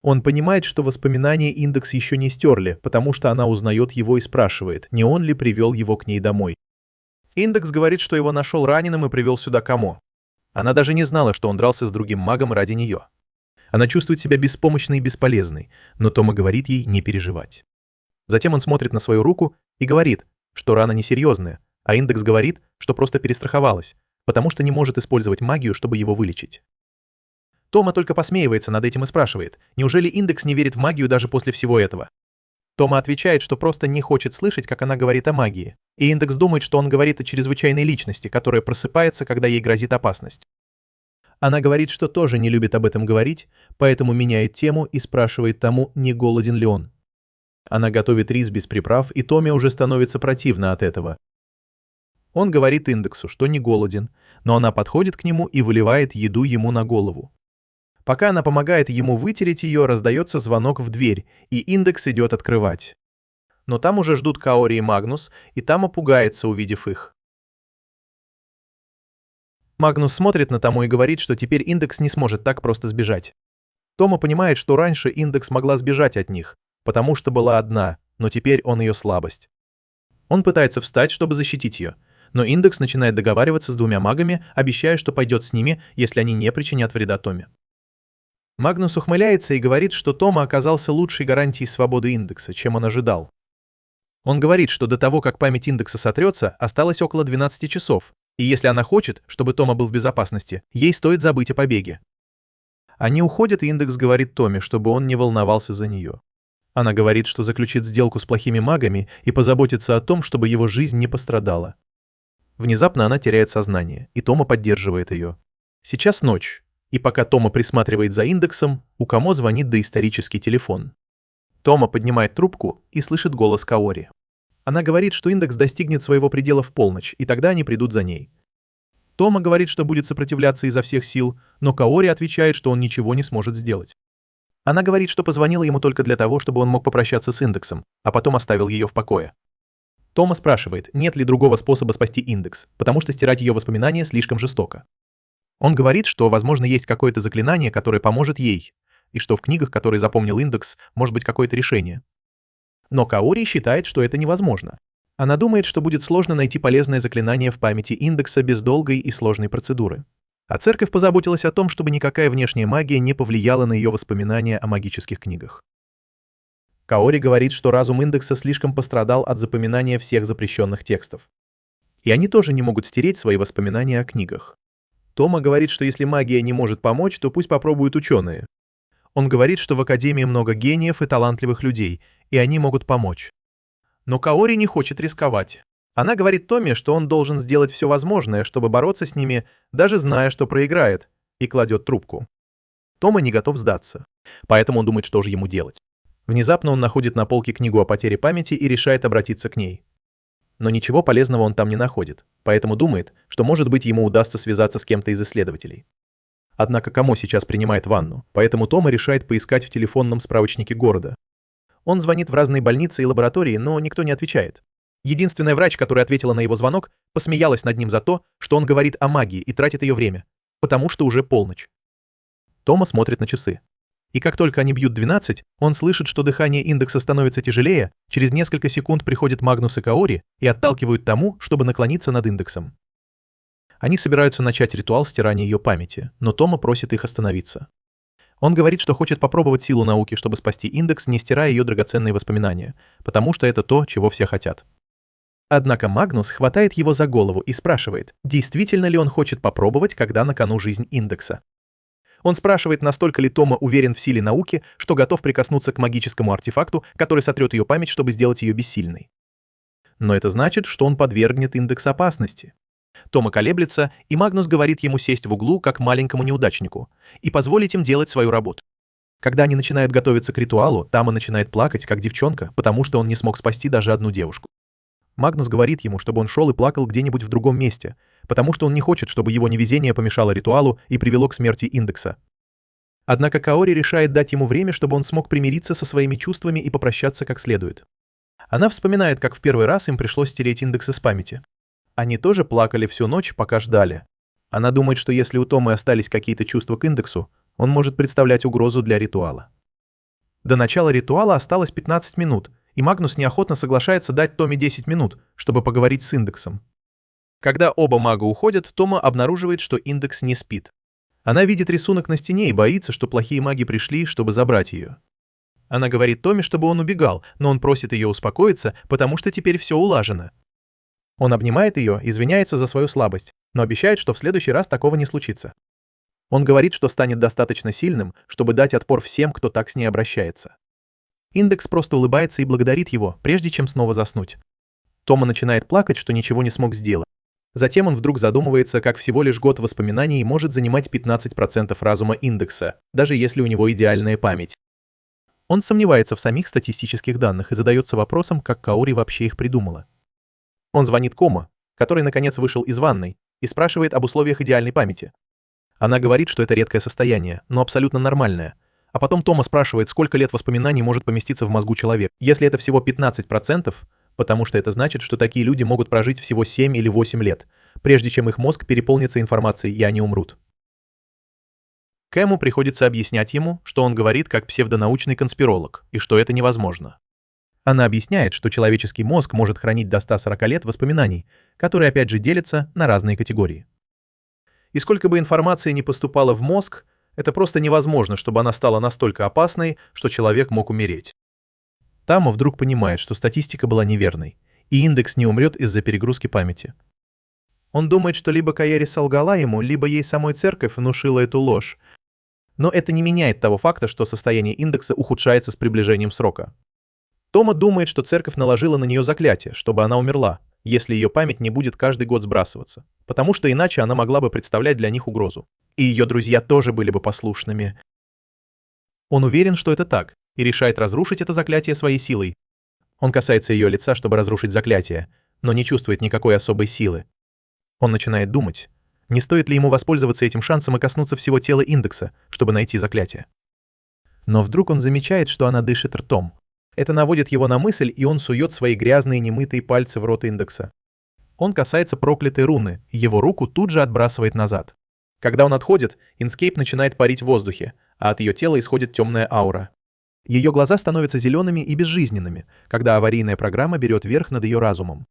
A: Он понимает, что воспоминания Индекс еще не стерли, потому что она узнает его и спрашивает, не он ли привел его к ней домой. Индекс говорит, что его нашел раненым и привел сюда Камо. Она даже не знала, что он дрался с другим магом ради нее. Она чувствует себя беспомощной и бесполезной, но Тома говорит ей не переживать. Затем он смотрит на свою руку и говорит, что рана несерьезная, а Индекс говорит, что просто перестраховалась, потому что не может использовать магию, чтобы его вылечить. Тома только посмеивается над этим и спрашивает, неужели Индекс не верит в магию даже после всего этого? Тома отвечает, что просто не хочет слышать, как она говорит о магии, и Индекс думает, что он говорит о чрезвычайной личности, которая просыпается, когда ей грозит опасность. Она говорит, что тоже не любит об этом говорить, поэтому меняет тему и спрашивает Тому, не голоден ли он. Она готовит рис без приправ, и Томе уже становится противно от этого. Он говорит Индексу, что не голоден, но она подходит к нему и выливает еду ему на голову. Пока она помогает ему вытереть ее, раздается звонок в дверь, и Индекс идет открывать. Но там уже ждут Каори и Магнус, и Тама пугается, увидев их. Магнус смотрит на Тому и говорит, что теперь Индекс не сможет так просто сбежать. Тома понимает, что раньше Индекс могла сбежать от них, потому что была одна, но теперь он ее слабость. Он пытается встать, чтобы защитить ее, но Индекс начинает договариваться с 2 магами, обещая, что пойдет с ними, если они не причинят вреда Томе. Магнус ухмыляется и говорит, что Тома оказался лучшей гарантией свободы Индекса, чем он ожидал. Он говорит, что до того, как память Индекса сотрется, осталось около 12 часов, и если она хочет, чтобы Тома был в безопасности, ей стоит забыть о побеге. Они уходят, и Индекс говорит Томе, чтобы он не волновался за нее. Она говорит, что заключит сделку с плохими магами и позаботится о том, чтобы его жизнь не пострадала. Внезапно она теряет сознание, и Тома поддерживает ее. Сейчас ночь, и пока Тома присматривает за Индексом, у Камо звонит доисторический телефон. Тома поднимает трубку и слышит голос Каори. Она говорит, что Индекс достигнет своего предела в полночь, и тогда они придут за ней. Тома говорит, что будет сопротивляться изо всех сил, но Каори отвечает, что он ничего не сможет сделать. Она говорит, что позвонила ему только для того, чтобы он мог попрощаться с Индексом, а потом оставил ее в покое. Тома спрашивает, нет ли другого способа спасти Индекс, потому что стирать ее воспоминания слишком жестоко. Он говорит, что, возможно, есть какое-то заклинание, которое поможет ей, и что в книгах, которые запомнил Индекс, может быть какое-то решение. Но Каори считает, что это невозможно. Она думает, что будет сложно найти полезное заклинание в памяти индекса без долгой и сложной процедуры. А церковь позаботилась о том, чтобы никакая внешняя магия не повлияла на ее воспоминания о магических книгах. Каори говорит, что разум индекса слишком пострадал от запоминания всех запрещенных текстов. И они тоже не могут стереть свои воспоминания о книгах. Тома говорит, что если магия не может помочь, то пусть попробуют ученые. Он говорит, что в Академии много гениев и талантливых людей, и они могут помочь. Но Каори не хочет рисковать. Она говорит Томе, что он должен сделать все возможное, чтобы бороться с ними, даже зная, что проиграет, и кладет трубку. Тома не готов сдаться, поэтому он думает, что же ему делать. Внезапно он находит на полке книгу о потере памяти и решает обратиться к ней. Но ничего полезного он там не находит, поэтому думает, что, может быть, ему удастся связаться с кем-то из исследователей. Однако Камо сейчас принимает ванну, поэтому Тома решает поискать в телефонном справочнике города. Он звонит в разные больницы и лаборатории, но никто не отвечает. Единственная врач, которая ответила на его звонок, посмеялась над ним за то, что он говорит о магии и тратит ее время, потому что уже полночь. Тома смотрит на часы. И как только они бьют 12, он слышит, что дыхание индекса становится тяжелее, через несколько секунд приходят Магнус и Каори и отталкивают Тому, чтобы наклониться над индексом. Они собираются начать ритуал стирания ее памяти, но Тома просит их остановиться. Он говорит, что хочет попробовать силу науки, чтобы спасти индекс, не стирая ее драгоценные воспоминания, потому что это то, чего все хотят. Однако Магнус хватает его за голову и спрашивает, действительно ли он хочет попробовать, когда на кону жизнь индекса. Он спрашивает, настолько ли Тома уверен в силе науки, что готов прикоснуться к магическому артефакту, который сотрет ее память, чтобы сделать ее бессильной. Но это значит, что он подвергнет индекс опасности. Тома колеблется, и Магнус говорит ему сесть в углу, как маленькому неудачнику, и позволить им делать свою работу. Когда они начинают готовиться к ритуалу, Тама начинает плакать, как девчонка, потому что он не смог спасти даже одну девушку. Магнус говорит ему, чтобы он шел и плакал где-нибудь в другом месте, потому что он не хочет, чтобы его невезение помешало ритуалу и привело к смерти индекса. Однако Каори решает дать ему время, чтобы он смог примириться со своими чувствами и попрощаться как следует. Она вспоминает, как в первый раз им пришлось стереть индекс из памяти. Они тоже плакали всю ночь, пока ждали. Она думает, что если у Томы остались какие-то чувства к индексу, он может представлять угрозу для ритуала. До начала ритуала осталось 15 минут, и Магнус неохотно соглашается дать Томе 10 минут, чтобы поговорить с индексом. Когда оба мага уходят, Тома обнаруживает, что индекс не спит. Она видит рисунок на стене и боится, что плохие маги пришли, чтобы забрать ее. Она говорит Томе, чтобы он убегал, но он просит ее успокоиться, потому что теперь все улажено. Он обнимает ее, извиняется за свою слабость, но обещает, что в следующий раз такого не случится. Он говорит, что станет достаточно сильным, чтобы дать отпор всем, кто так с ней обращается. Индекс просто улыбается и благодарит его, прежде чем снова заснуть. Тома начинает плакать, что ничего не смог сделать. Затем он вдруг задумывается, как всего лишь год воспоминаний может занимать 15% разума индекса, даже если у него идеальная память. Он сомневается в самих статистических данных и задается вопросом, как Каори вообще их придумала. Он звонит Комо, который наконец вышел из ванной, и спрашивает об условиях идеальной памяти. Она говорит, что это редкое состояние, но абсолютно нормальное. А потом Тома спрашивает, сколько лет воспоминаний может поместиться в мозгу человека. Если это всего 15%, потому что это значит, что такие люди могут прожить всего 7 или 8 лет, прежде чем их мозг переполнится информацией и они умрут. Кэму приходится объяснять ему, что он говорит как псевдонаучный конспиролог, и что это невозможно. Она объясняет, что человеческий мозг может хранить до 140 лет воспоминаний, которые опять же делятся на разные категории. И сколько бы информации ни поступало в мозг, это просто невозможно, чтобы она стала настолько опасной, что человек мог умереть. Тама вдруг понимает, что статистика была неверной, и индекс не умрет из-за перегрузки памяти. Он думает, что либо Каори солгала ему, либо ей самой церковь внушила эту ложь. Но это не меняет того факта, что состояние индекса ухудшается с приближением срока. Тома думает, что церковь наложила на нее заклятие, чтобы она умерла, если ее память не будет каждый год сбрасываться, потому что иначе она могла бы представлять для них угрозу. И ее друзья тоже были бы послушными. Он уверен, что это так, и решает разрушить это заклятие своей силой. Он касается ее лица, чтобы разрушить заклятие, но не чувствует никакой особой силы. Он начинает думать, не стоит ли ему воспользоваться этим шансом и коснуться всего тела индекса, чтобы найти заклятие. Но вдруг он замечает, что она дышит ртом. Это наводит его на мысль, и он сует свои грязные немытые пальцы в рот индекса. Он касается проклятой руны, и его руку тут же отбрасывает назад. Когда он отходит, Инскейп начинает парить в воздухе, а от ее тела исходит темная аура. Ее глаза становятся зелеными и безжизненными, когда аварийная программа берет верх над ее разумом.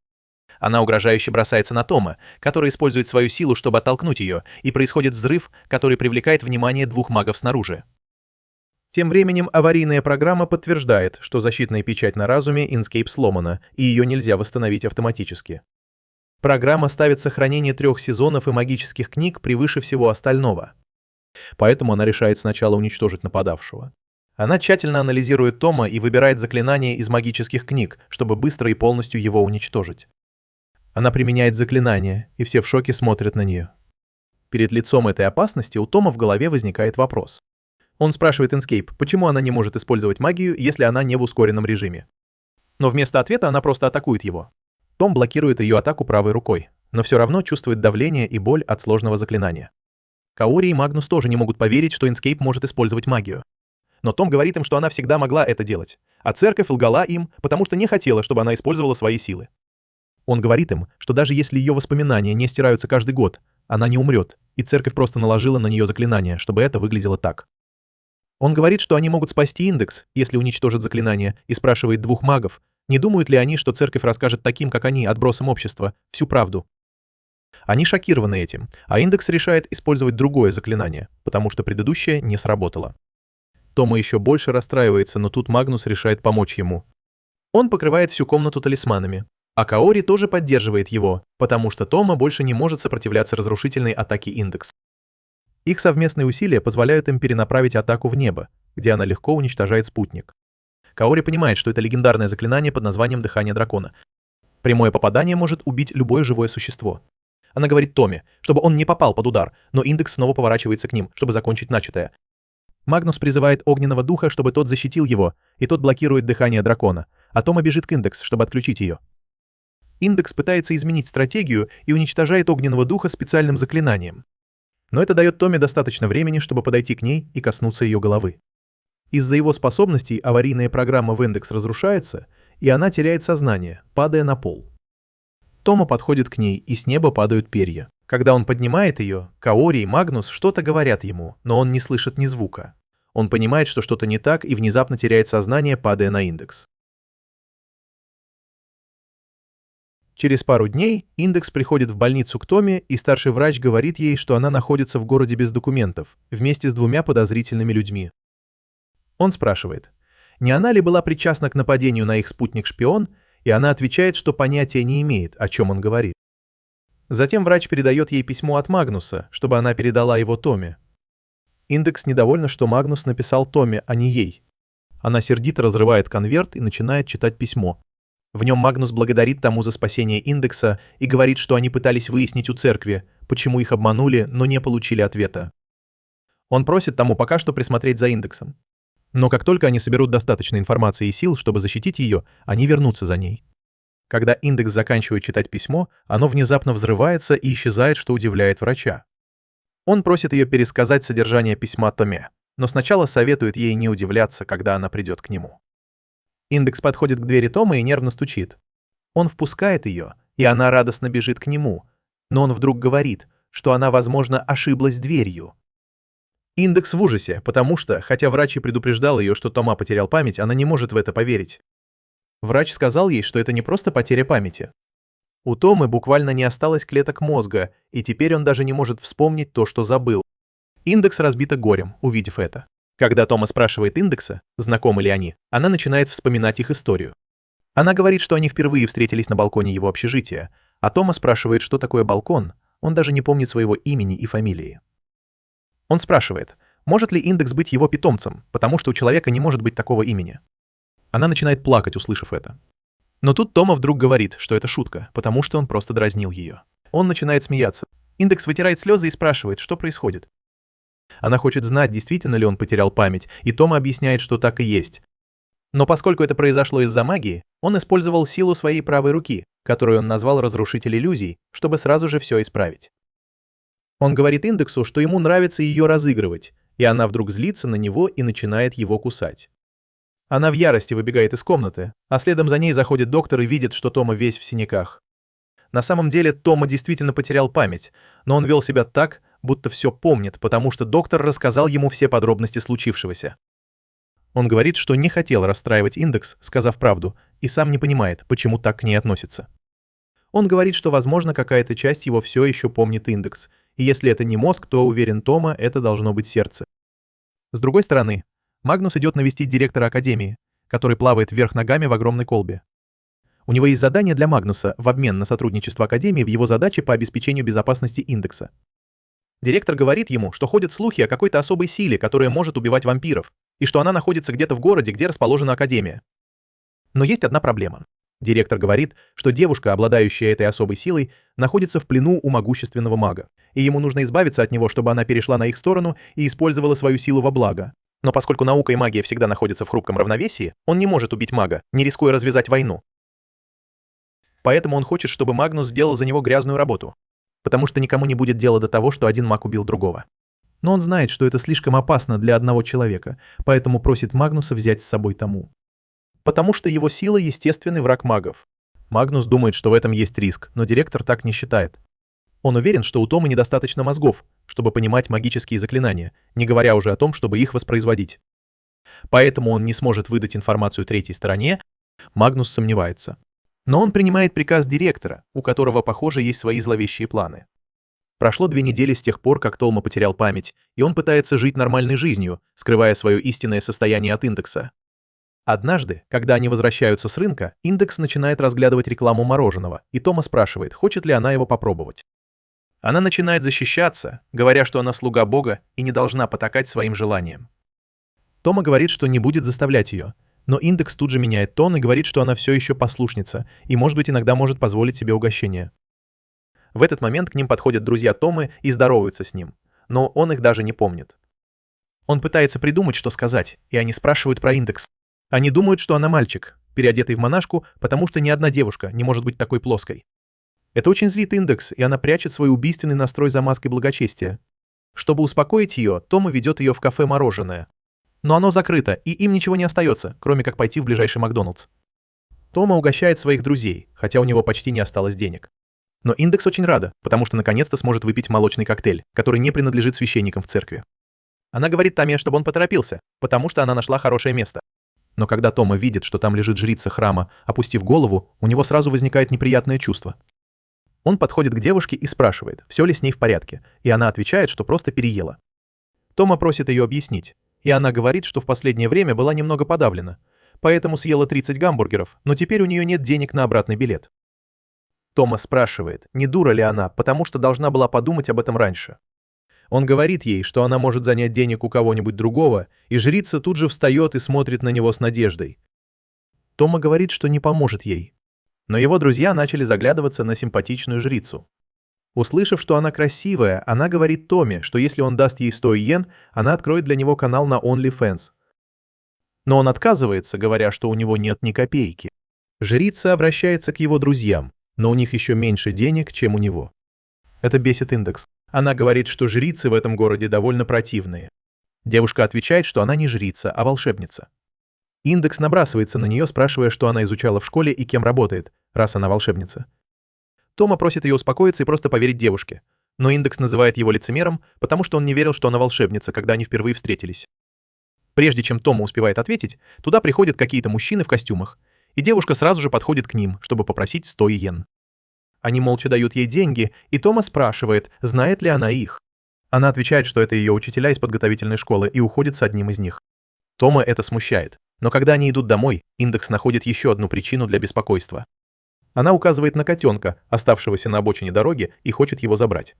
A: Она угрожающе бросается на Тома, который использует свою силу, чтобы оттолкнуть ее, и происходит взрыв, который привлекает внимание двух магов снаружи. Тем временем аварийная программа подтверждает, что защитная печать на разуме Inkscape сломана, и ее нельзя восстановить автоматически. Программа ставит сохранение 3 сезонов и магических книг превыше всего остального. Поэтому она решает сначала уничтожить нападавшего. Она тщательно анализирует Тома и выбирает заклинание из магических книг, чтобы быстро и полностью его уничтожить. Она применяет заклинание, и все в шоке смотрят на нее. Перед лицом этой опасности у Тома в голове возникает вопрос. Он спрашивает Inkscape, почему она не может использовать магию, если она не в ускоренном режиме. Но вместо ответа она просто атакует его. Том блокирует ее атаку правой рукой, но все равно чувствует давление и боль от сложного заклинания. Каори и Магнус тоже не могут поверить, что Inkscape может использовать магию. Но Том говорит им, что она всегда могла это делать, а церковь лгала им, потому что не хотела, чтобы она использовала свои силы. Он говорит им, что даже если ее воспоминания не стираются каждый год, она не умрет, и церковь просто наложила на нее заклинание, чтобы это выглядело так. Он говорит, что они могут спасти индекс, если уничтожат заклинание, и спрашивает двух магов, не думают ли они, что церковь расскажет таким, как они, отбросам общества, всю правду. Они шокированы этим, а индекс решает использовать другое заклинание, потому что предыдущее не сработало. Тома еще больше расстраивается, но тут Магнус решает помочь ему. Он покрывает всю комнату талисманами, а Каори тоже поддерживает его, потому что Тома больше не может сопротивляться разрушительной атаке индекс. Их совместные усилия позволяют им перенаправить атаку в небо, где она легко уничтожает спутник. Каори понимает, что это легендарное заклинание под названием «Дыхание дракона». Прямое попадание может убить любое живое существо. Она говорит Томе, чтобы он не попал под удар, но индекс снова поворачивается к ним, чтобы закончить начатое. Магнус призывает огненного духа, чтобы тот защитил его, и тот блокирует дыхание дракона, а Тома бежит к индекс, чтобы отключить ее. Индекс пытается изменить стратегию и уничтожает огненного духа специальным заклинанием. Но это дает Томе достаточно времени, чтобы подойти к ней и коснуться ее головы. Из-за его способностей аварийная программа в индекс разрушается, и она теряет сознание, падая на пол. Тома подходит к ней, и с неба падают перья. Когда он поднимает ее, Каори и Магнус что-то говорят ему, но он не слышит ни звука. Он понимает, что что-то не так, и внезапно теряет сознание, падая на индекс. Через пару дней индекс приходит в больницу к Томе, и старший врач говорит ей, что она находится в городе без документов, вместе с 2 подозрительными людьми. Он спрашивает, не она ли была причастна к нападению на их спутник-шпион, и она отвечает, что понятия не имеет, о чем он говорит. Затем врач передает ей письмо от Магнуса, чтобы она передала его Томе. Индекс недовольна, что Магнус написал Томе, а не ей. Она сердито разрывает конверт и начинает читать письмо. В нем Магнус благодарит тому за спасение индекса и говорит, что они пытались выяснить у церкви, почему их обманули, но не получили ответа. Он просит тому пока что присмотреть за индексом. Но как только они соберут достаточно информации и сил, чтобы защитить ее, они вернутся за ней. Когда индекс заканчивает читать письмо, оно внезапно взрывается и исчезает, что удивляет врача. Он просит ее пересказать содержание письма Томе, но сначала советует ей не удивляться, когда она придет к нему. Индекс подходит к двери Тома и нервно стучит. Он впускает ее, и она радостно бежит к нему, но он вдруг говорит, что она, возможно, ошиблась дверью. Индекс в ужасе, потому что, хотя врач и предупреждал ее, что Тома потерял память, она не может в это поверить. Врач сказал ей, что это не просто потеря памяти. У Томы буквально не осталось клеток мозга, и теперь он даже не может вспомнить то, что забыл. Индекс разбита горем, увидев это. Когда Тома спрашивает индекса, знакомы ли они, она начинает вспоминать их историю. Она говорит, что они впервые встретились на балконе его общежития, а Тома спрашивает, что такое балкон, он даже не помнит своего имени и фамилии. Он спрашивает, может ли индекс быть его питомцем, потому что у человека не может быть такого имени. Она начинает плакать, услышав это. Но тут Тома вдруг говорит, что это шутка, потому что он просто дразнил ее. Он начинает смеяться. Индекс вытирает слезы и спрашивает, что происходит. Она хочет знать, действительно ли он потерял память, и Тома объясняет, что так и есть. Но поскольку это произошло из-за магии, он использовал силу своей правой руки, которую он назвал «разрушитель иллюзий», чтобы сразу же все исправить. Он говорит индексу, что ему нравится ее разыгрывать, и она вдруг злится на него и начинает его кусать. Она в ярости выбегает из комнаты, а следом за ней заходит доктор и видит, что Тома весь в синяках. На самом деле Тома действительно потерял память, но он вел себя так, будто все помнит, потому что доктор рассказал ему все подробности случившегося. Он говорит, что не хотел расстраивать Индекс, сказав правду, и сам не понимает, почему так к ней относится. Он говорит, что, возможно, какая-то часть его все еще помнит Индекс, и если это не мозг, то, уверен Тома, это должно быть сердце. С другой стороны, Магнус идет навестить директора Академии, который плавает вверх ногами в огромной колбе. У него есть задание для Магнуса в обмен на сотрудничество Академии в его задаче по обеспечению безопасности Индекса. Директор говорит ему, что ходят слухи о какой-то особой силе, которая может убивать вампиров, и что она находится где-то в городе, где расположена Академия. Но есть одна проблема. Директор говорит, что девушка, обладающая этой особой силой, находится в плену у могущественного мага, и ему нужно избавиться от него, чтобы она перешла на их сторону и использовала свою силу во благо. Но поскольку наука и магия всегда находятся в хрупком равновесии, он не может убить мага, не рискуя развязать войну. Поэтому он хочет, чтобы Магнус сделал за него грязную работу, потому что никому не будет дела до того, что один маг убил другого. Но он знает, что это слишком опасно для одного человека, поэтому просит Магнуса взять с собой Тому. Потому что его сила — естественный враг магов. Магнус думает, что в этом есть риск, но директор так не считает. Он уверен, что у Тома недостаточно мозгов, чтобы понимать магические заклинания, не говоря уже о том, чтобы их воспроизводить. Поэтому он не сможет выдать информацию третьей стороне. Магнус сомневается. Но он принимает приказ директора, у которого, похоже, есть свои зловещие планы. Прошло 2 недели с тех пор, как Тома потерял память, и он пытается жить нормальной жизнью, скрывая свое истинное состояние от Индекса. Однажды, когда они возвращаются с рынка, Индекс начинает разглядывать рекламу мороженого, и Тома спрашивает, хочет ли она его попробовать. Она начинает защищаться, говоря, что она слуга Бога и не должна потакать своим желаниям. Тома говорит, что не будет заставлять ее, но Индекс тут же меняет тон и говорит, что она все еще послушница и, может быть, иногда может позволить себе угощение. В этот момент к ним подходят друзья Томы и здороваются с ним, но он их даже не помнит. Он пытается придумать, что сказать, и они спрашивают про Индекс. Они думают, что она мальчик, переодетый в монашку, потому что ни одна девушка не может быть такой плоской. Это очень злит Индекс, и она прячет свой убийственный настрой за маской благочестия. Чтобы успокоить ее, Тома ведет ее в кафе «Мороженое». Но оно закрыто, и им ничего не остается, кроме как пойти в ближайший Макдоналдс. Тома угощает своих друзей, хотя у него почти не осталось денег. Но Индекс очень рада, потому что наконец-то сможет выпить молочный коктейль, который не принадлежит священникам в церкви. Она говорит Томе, чтобы он поторопился, потому что она нашла хорошее место. Но когда Тома видит, что там лежит жрица храма, опустив голову, у него сразу возникает неприятное чувство. Он подходит к девушке и спрашивает, все ли с ней в порядке, и она отвечает, что просто переела. Тома просит ее объяснить, и она говорит, что в последнее время была немного подавлена, поэтому съела 30 гамбургеров, но теперь у нее нет денег на обратный билет. Тома спрашивает, не дура ли она, потому что должна была подумать об этом раньше. Он говорит ей, что она может занять денег у кого-нибудь другого, и жрица тут же встает и смотрит на него с надеждой. Тома говорит, что не поможет ей. Но его друзья начали заглядываться на симпатичную жрицу. Услышав, что она красивая, она говорит Томе, что если он даст ей 100 йен, она откроет для него канал на OnlyFans. Но он отказывается, говоря, что у него нет ни копейки. Жрица обращается к его друзьям, но у них еще меньше денег, чем у него. Это бесит Индекс. Она говорит, что жрицы в этом городе довольно противные. Девушка отвечает, что она не жрица, а волшебница. Индекс набрасывается на нее, спрашивая, что она изучала в школе и кем работает, раз она волшебница. Тома просит ее успокоиться и просто поверить девушке. Но Индекс называет его лицемером, потому что он не верил, что она волшебница, когда они впервые встретились. Прежде чем Тома успевает ответить, туда приходят какие-то мужчины в костюмах, и девушка сразу же подходит к ним, чтобы попросить 100 йен. Они молча дают ей деньги, и Тома спрашивает, знает ли она их. Она отвечает, что это ее учителя из подготовительной школы, и уходит с одним из них. Тома это смущает, но когда они идут домой, Индекс находит еще одну причину для беспокойства. Она указывает на котенка, оставшегося на обочине дороги, и хочет его забрать.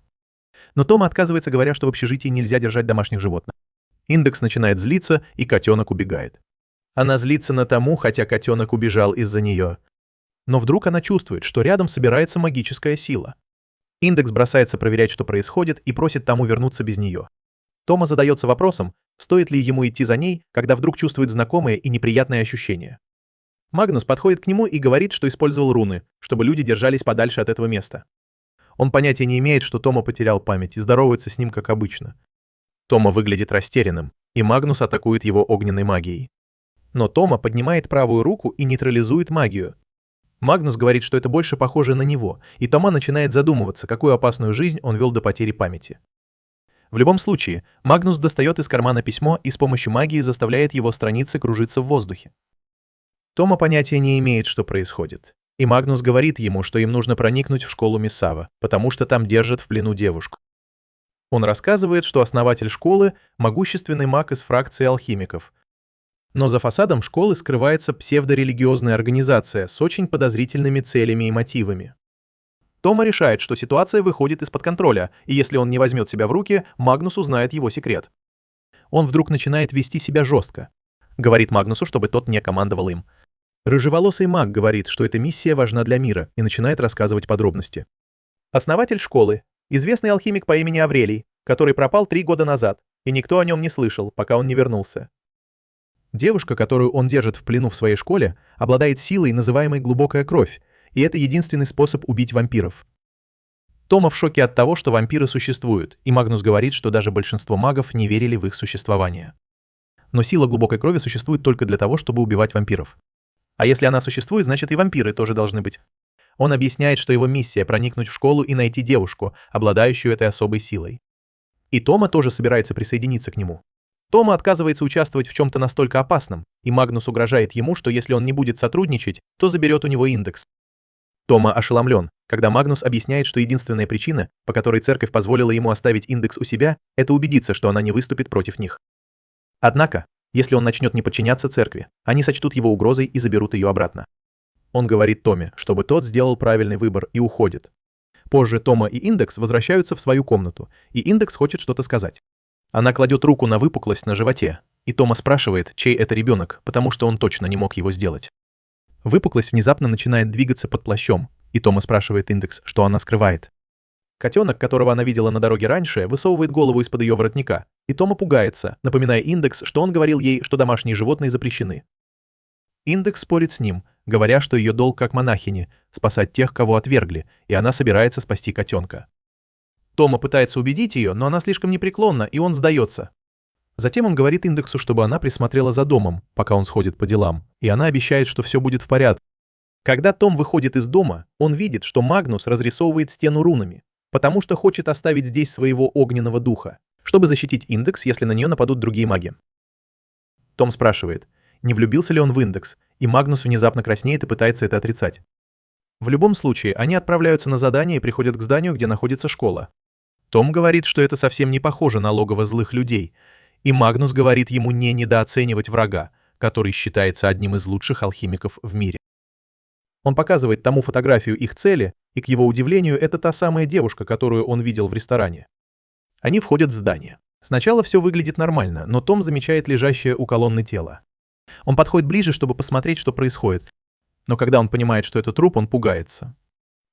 A: Но Тома отказывается, говоря, что в общежитии нельзя держать домашних животных. Индекс начинает злиться, и котенок убегает. Она злится на Тому, хотя котенок убежал из-за нее. Но вдруг она чувствует, что рядом собирается магическая сила. Индекс бросается проверять, что происходит, и просит Тому вернуться без нее. Тома задается вопросом, стоит ли ему идти за ней, когда вдруг чувствует знакомые и неприятные ощущения. Магнус подходит к нему и говорит, что использовал руны, чтобы люди держались подальше от этого места. Он понятия не имеет, что Тома потерял память и здоровается с ним как обычно. Тома выглядит растерянным, и Магнус атакует его огненной магией. Но Тома поднимает правую руку и нейтрализует магию. Магнус говорит, что это больше похоже на него, и Тома начинает задумываться, какую опасную жизнь он вел до потери памяти. В любом случае, Магнус достает из кармана письмо и с помощью магии заставляет его страницы кружиться в воздухе. Тома понятия не имеет, что происходит. И Магнус говорит ему, что им нужно проникнуть в школу Миссава, потому что там держат в плену девушку. Он рассказывает, что основатель школы – могущественный маг из фракции алхимиков. Но за фасадом школы скрывается псевдорелигиозная организация с очень подозрительными целями и мотивами. Тома решает, что ситуация выходит из-под контроля, и если он не возьмет себя в руки, Магнус узнает его секрет. Он вдруг начинает вести себя жестко. Говорит Магнусу, чтобы тот не командовал им. Рыжеволосый маг говорит, что эта миссия важна для мира, и начинает рассказывать подробности. Основатель школы – известный алхимик по имени Аврелий, который пропал 3 года назад, и никто о нем не слышал, пока он не вернулся. Девушка, которую он держит в плену в своей школе, обладает силой, называемой «глубокая кровь», и это единственный способ убить вампиров. Тома в шоке от того, что вампиры существуют, и Магнус говорит, что даже большинство магов не верили в их существование. Но сила глубокой крови существует только для того, чтобы убивать вампиров. А если она существует, значит и вампиры тоже должны быть. Он объясняет, что его миссия – проникнуть в школу и найти девушку, обладающую этой особой силой. И Тома тоже собирается присоединиться к нему. Тома отказывается участвовать в чем-то настолько опасном, и Магнус угрожает ему, что если он не будет сотрудничать, то заберет у него индекс. Тома ошеломлен, когда Магнус объясняет, что единственная причина, по которой церковь позволила ему оставить индекс у себя, это убедиться, что она не выступит против них. Однако, если он начнет не подчиняться церкви, они сочтут его угрозой и заберут ее обратно. Он говорит Томе, чтобы тот сделал правильный выбор и уходит. Позже Тома и Индекс возвращаются в свою комнату, и Индекс хочет что-то сказать. Она кладет руку на выпуклость на животе, и Тома спрашивает, чей это ребенок, потому что он точно не мог его сделать. Выпуклость внезапно начинает двигаться под плащом, и Тома спрашивает Индекс, что она скрывает. Котенок, которого она видела на дороге раньше, высовывает голову из-под ее воротника, и Тома пугается, напоминая Индекс, что он говорил ей, что домашние животные запрещены. Индекс спорит с ним, говоря, что ее долг как монахини – спасать тех, кого отвергли, и она собирается спасти котенка. Тома пытается убедить ее, но она слишком непреклонна, и он сдается. Затем он говорит Индексу, чтобы она присмотрела за домом, пока он сходит по делам, и она обещает, что все будет в порядке. Когда Том выходит из дома, он видит, что Магнус разрисовывает стену рунами, потому что хочет оставить здесь своего огненного духа, чтобы защитить Индекс, если на нее нападут другие маги. Том спрашивает, не влюбился ли он в Индекс, и Магнус внезапно краснеет и пытается это отрицать. В любом случае, они отправляются на задание и приходят к зданию, где находится школа. Том говорит, что это совсем не похоже на логово злых людей, и Магнус говорит ему не недооценивать врага, который считается одним из лучших алхимиков в мире. Он показывает тому фотографию их цели, и, к его удивлению, это та самая девушка, которую он видел в ресторане. Они входят в здание. Сначала все выглядит нормально, но Том замечает лежащее у колонны тело. Он подходит ближе, чтобы посмотреть, что происходит. Но когда он понимает, что это труп, он пугается.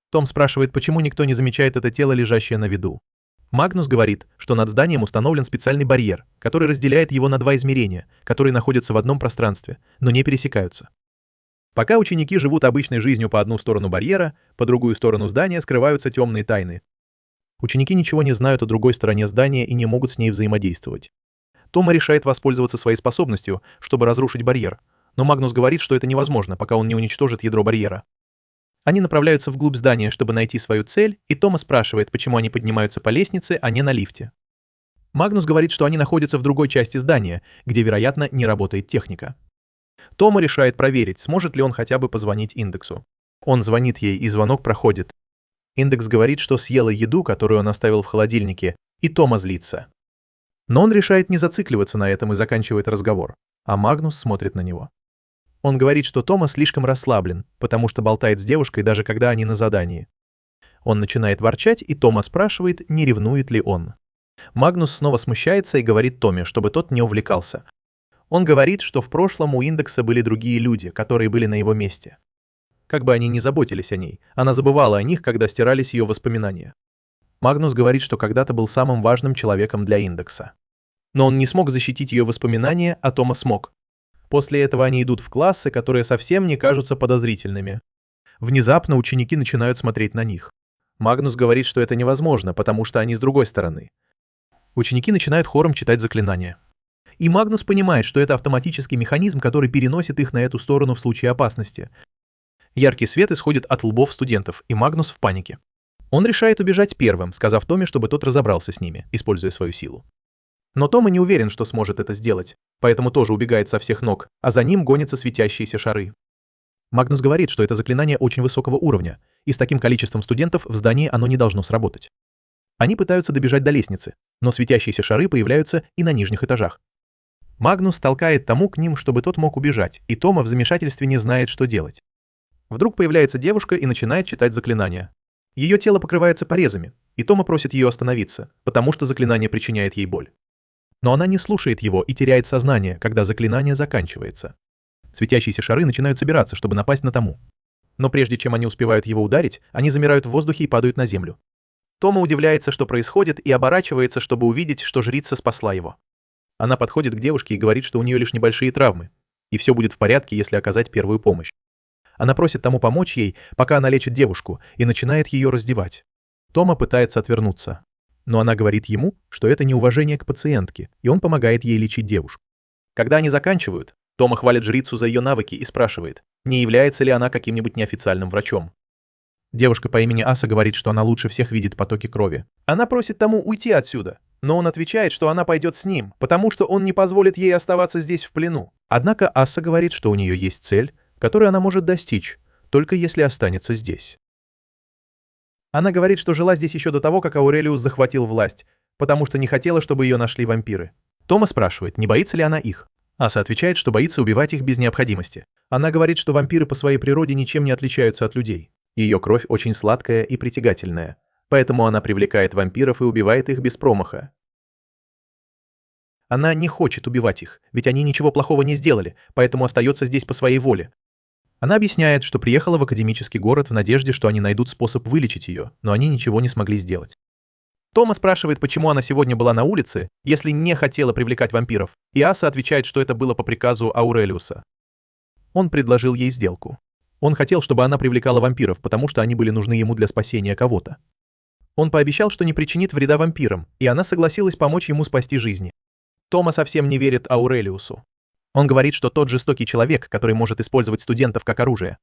A: Том спрашивает, почему никто не замечает это тело, лежащее на виду. Магнус говорит, что над зданием установлен специальный барьер, который разделяет его на 2 измерения, которые находятся в одном пространстве, но не пересекаются. Пока ученики живут обычной жизнью по одну сторону барьера, по другую сторону здания скрываются темные тайны. Ученики ничего не знают о другой стороне здания и не могут с ней взаимодействовать. Тома решает воспользоваться своей способностью, чтобы разрушить барьер, но Магнус говорит, что это невозможно, пока он не уничтожит ядро барьера. Они направляются вглубь здания, чтобы найти свою цель, и Тома спрашивает, почему они поднимаются по лестнице, а не на лифте. Магнус говорит, что они находятся в другой части здания, где, вероятно, не работает техника. Тома решает проверить, сможет ли он хотя бы позвонить Индексу. Он звонит ей, и звонок проходит. Индекс говорит, что съела еду, которую он оставил в холодильнике, и Тома злится. Но он решает не зацикливаться на этом и заканчивает разговор, а Магнус смотрит на него. Он говорит, что Тома слишком расслаблен, потому что болтает с девушкой, даже когда они на задании. Он начинает ворчать, и Тома спрашивает, не ревнует ли он. Магнус снова смущается и говорит Томе, чтобы тот не увлекался. Он говорит, что в прошлом у Индекса были другие люди, которые были на его месте. Как бы они ни заботились о ней, она забывала о них, когда стирались ее воспоминания. Магнус говорит, что когда-то был самым важным человеком для Индекса. Но он не смог защитить ее воспоминания, а Тома смог. После этого они идут в классы, которые совсем не кажутся подозрительными. Внезапно ученики начинают смотреть на них. Магнус говорит, что это невозможно, потому что они с другой стороны. Ученики начинают хором читать заклинания. И Магнус понимает, что это автоматический механизм, который переносит их на эту сторону в случае опасности. Яркий свет исходит от лбов студентов, и Магнус в панике. Он решает убежать первым, сказав Томе, чтобы тот разобрался с ними, используя свою силу. Но Тома не уверен, что сможет это сделать, поэтому тоже убегает со всех ног, а за ним гонятся светящиеся шары. Магнус говорит, что это заклинание очень высокого уровня, и с таким количеством студентов в здании оно не должно сработать. Они пытаются добежать до лестницы, но светящиеся шары появляются и на нижних этажах. Магнус толкает Тому к ним, чтобы тот мог убежать, и Тома в замешательстве не знает, что делать. Вдруг появляется девушка и начинает читать заклинание. Ее тело покрывается порезами, и Тома просит ее остановиться, потому что заклинание причиняет ей боль. Но она не слушает его и теряет сознание, когда заклинание заканчивается. Светящиеся шары начинают собираться, чтобы напасть на Тому. Но прежде чем они успевают его ударить, они замирают в воздухе и падают на землю. Тома удивляется, что происходит, и оборачивается, чтобы увидеть, что жрица спасла его. Она подходит к девушке и говорит, что у нее лишь небольшие травмы, и все будет в порядке, если оказать первую помощь. Она просит Тому помочь ей, пока она лечит девушку, и начинает ее раздевать. Тома пытается отвернуться, но она говорит ему, что это неуважение к пациентке, и он помогает ей лечить девушку. Когда они заканчивают, Тома хвалит жрицу за ее навыки и спрашивает, не является ли она каким-нибудь неофициальным врачом. Девушка по имени Аса говорит, что она лучше всех видит потоки крови. Она просит Тому уйти отсюда, но он отвечает, что она пойдет с ним, потому что он не позволит ей оставаться здесь в плену. Однако Аса говорит, что у нее есть цель, которую она может достичь, только если останется здесь. Она говорит, что жила здесь еще до того, как Аурелиус захватил власть, потому что не хотела, чтобы ее нашли вампиры. Тома спрашивает, не боится ли она их. Аса отвечает, что боится убивать их без необходимости. Она говорит, что вампиры по своей природе ничем не отличаются от людей. Ее кровь очень сладкая и притягательная, поэтому она привлекает вампиров и убивает их без промаха. Она не хочет убивать их, ведь они ничего плохого не сделали, поэтому остается здесь по своей воле. Она объясняет, что приехала в академический город в надежде, что они найдут способ вылечить ее, но они ничего не смогли сделать. Тома спрашивает, почему она сегодня была на улице, если не хотела привлекать вампиров, и Аса отвечает, что это было по приказу Аурелиуса. Он предложил ей сделку. Он хотел, чтобы она привлекала вампиров, потому что они были нужны ему для спасения кого-то. Он пообещал, что не причинит вреда вампирам, и она согласилась помочь ему спасти жизни. Тома совсем не верит Аурелиусу. Он говорит, что тот жестокий человек, который может использовать студентов как оружие.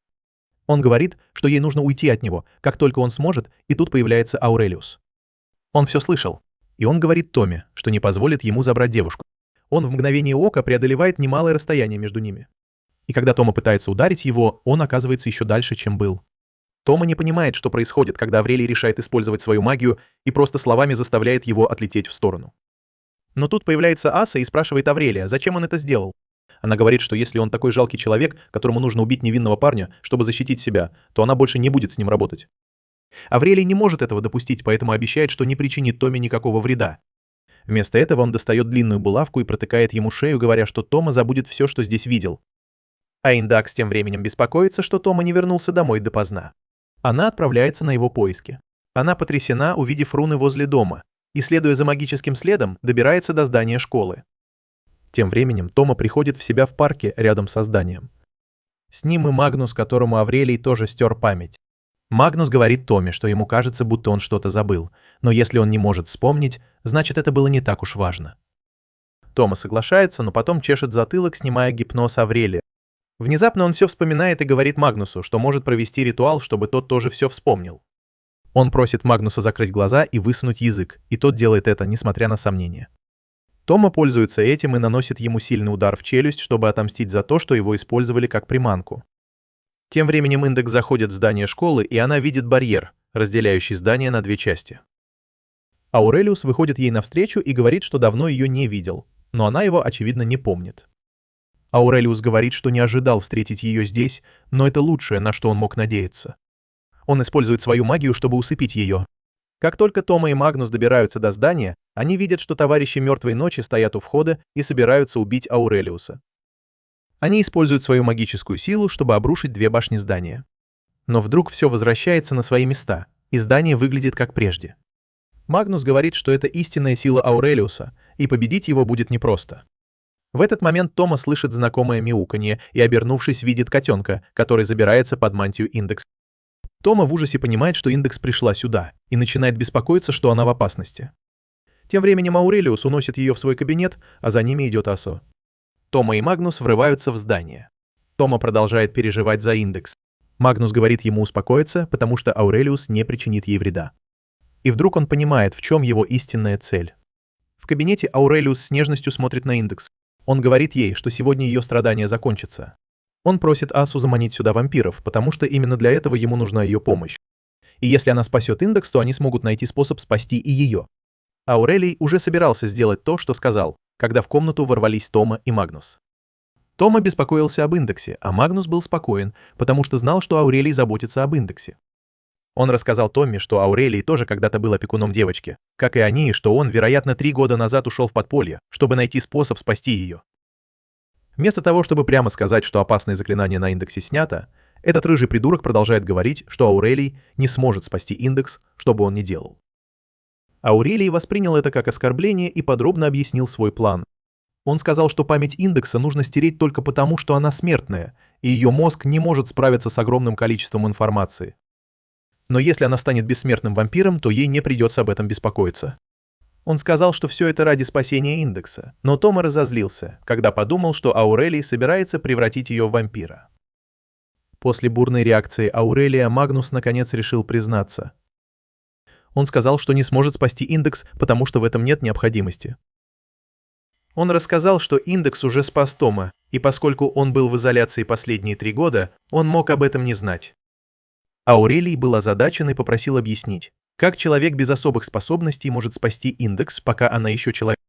A: Он говорит, что ей нужно уйти от него, как только он сможет, и тут появляется Аурелиус. Он все слышал, и он говорит Томе, что не позволит ему забрать девушку. Он в мгновение ока преодолевает немалое расстояние между ними. И когда Тома пытается ударить его, он оказывается еще дальше, чем был. Тома не понимает, что происходит, когда Аврелий решает использовать свою магию и просто словами заставляет его отлететь в сторону. Но тут появляется Аса и спрашивает Аврелия, зачем он это сделал. Она говорит, что если он такой жалкий человек, которому нужно убить невинного парня, чтобы защитить себя, то она больше не будет с ним работать. Аврелий не может этого допустить, поэтому обещает, что не причинит Томе никакого вреда. Вместо этого он достает длинную булавку и протыкает ему шею, говоря, что Тома забудет все, что здесь видел. А Индакс тем временем беспокоится, что Тома не вернулся домой допоздна. Она отправляется на его поиски. Она потрясена, увидев руны возле дома, и, следуя за магическим следом, добирается до здания школы. Тем временем Тома приходит в себя в парке рядом со зданием. С ним и Магнус, которому Аврелий тоже стер память. Магнус говорит Томе, что ему кажется, будто он что-то забыл, но если он не может вспомнить, значит, это было не так уж важно. Тома соглашается, но потом чешет затылок, снимая гипноз Аврелия. Внезапно он все вспоминает и говорит Магнусу, что может провести ритуал, чтобы тот тоже все вспомнил. Он просит Магнуса закрыть глаза и высунуть язык, и тот делает это, несмотря на сомнения. Тома пользуется этим и наносит ему сильный удар в челюсть, чтобы отомстить за то, что его использовали как приманку. Тем временем Индекс заходит в здание школы, и она видит барьер, разделяющий здание на две части. Аурелиус выходит ей навстречу и говорит, что давно ее не видел, но она его, очевидно, не помнит. Аурелиус говорит, что не ожидал встретить ее здесь, но это лучшее, на что он мог надеяться. Он использует свою магию, чтобы усыпить ее. Как только Тома и Магнус добираются до здания, они видят, что товарищи Мертвой Ночи стоят у входа и собираются убить Аурелиуса. Они используют свою магическую силу, чтобы обрушить две башни здания. Но вдруг все возвращается на свои места, и здание выглядит как прежде. Магнус говорит, что это истинная сила Аурелиуса, и победить его будет непросто. В этот момент Тома слышит знакомое мяуканье и, обернувшись, видит котенка, который забирается под мантию Индекс. Тома в ужасе понимает, что Индекс пришла сюда, и начинает беспокоиться, что она в опасности. Тем временем Аурелиус уносит ее в свой кабинет, а за ними идет Асо. Тома и Магнус врываются в здание. Тома продолжает переживать за Индекс. Магнус говорит ему успокоиться, потому что Аурелиус не причинит ей вреда. И вдруг он понимает, в чем его истинная цель. В кабинете Аурелиус с нежностью смотрит на Индекс. Он говорит ей, что сегодня ее страдания закончатся. Он просит Асу заманить сюда вампиров, потому что именно для этого ему нужна ее помощь. И если она спасет Индекс, то они смогут найти способ спасти и ее. Аурелий уже собирался сделать то, что сказал, когда в комнату ворвались Тома и Магнус. Тома беспокоился об Индексе, а Магнус был спокоен, потому что знал, что Аурелий заботится об Индексе. Он рассказал Томми, что Аурелий тоже когда-то был опекуном девочки, как и они, и что он, вероятно, 3 года назад ушел в подполье, чтобы найти способ спасти ее. Вместо того, чтобы прямо сказать, что опасное заклинание на Индексе снято, этот рыжий придурок продолжает говорить, что Аурелий не сможет спасти Индекс, что бы он ни делал. Аурелий воспринял это как оскорбление и подробно объяснил свой план. Он сказал, что память Индекса нужно стереть только потому, что она смертная, и ее мозг не может справиться с огромным количеством информации. Но если она станет бессмертным вампиром, то ей не придется об этом беспокоиться. Он сказал, что все это ради спасения Индекса, но Тома разозлился, когда подумал, что Аурелий собирается превратить ее в вампира. После бурной реакции Аурелия Магнус наконец решил признаться. Он сказал, что не сможет спасти Индекс, потому что в этом нет необходимости. Он рассказал, что Индекс уже спас Тома, и поскольку он был в изоляции последние 3 года, он мог об этом не знать. Аурелий был озадачен и попросил объяснить, как человек без особых способностей может спасти Индекс, пока она еще человек.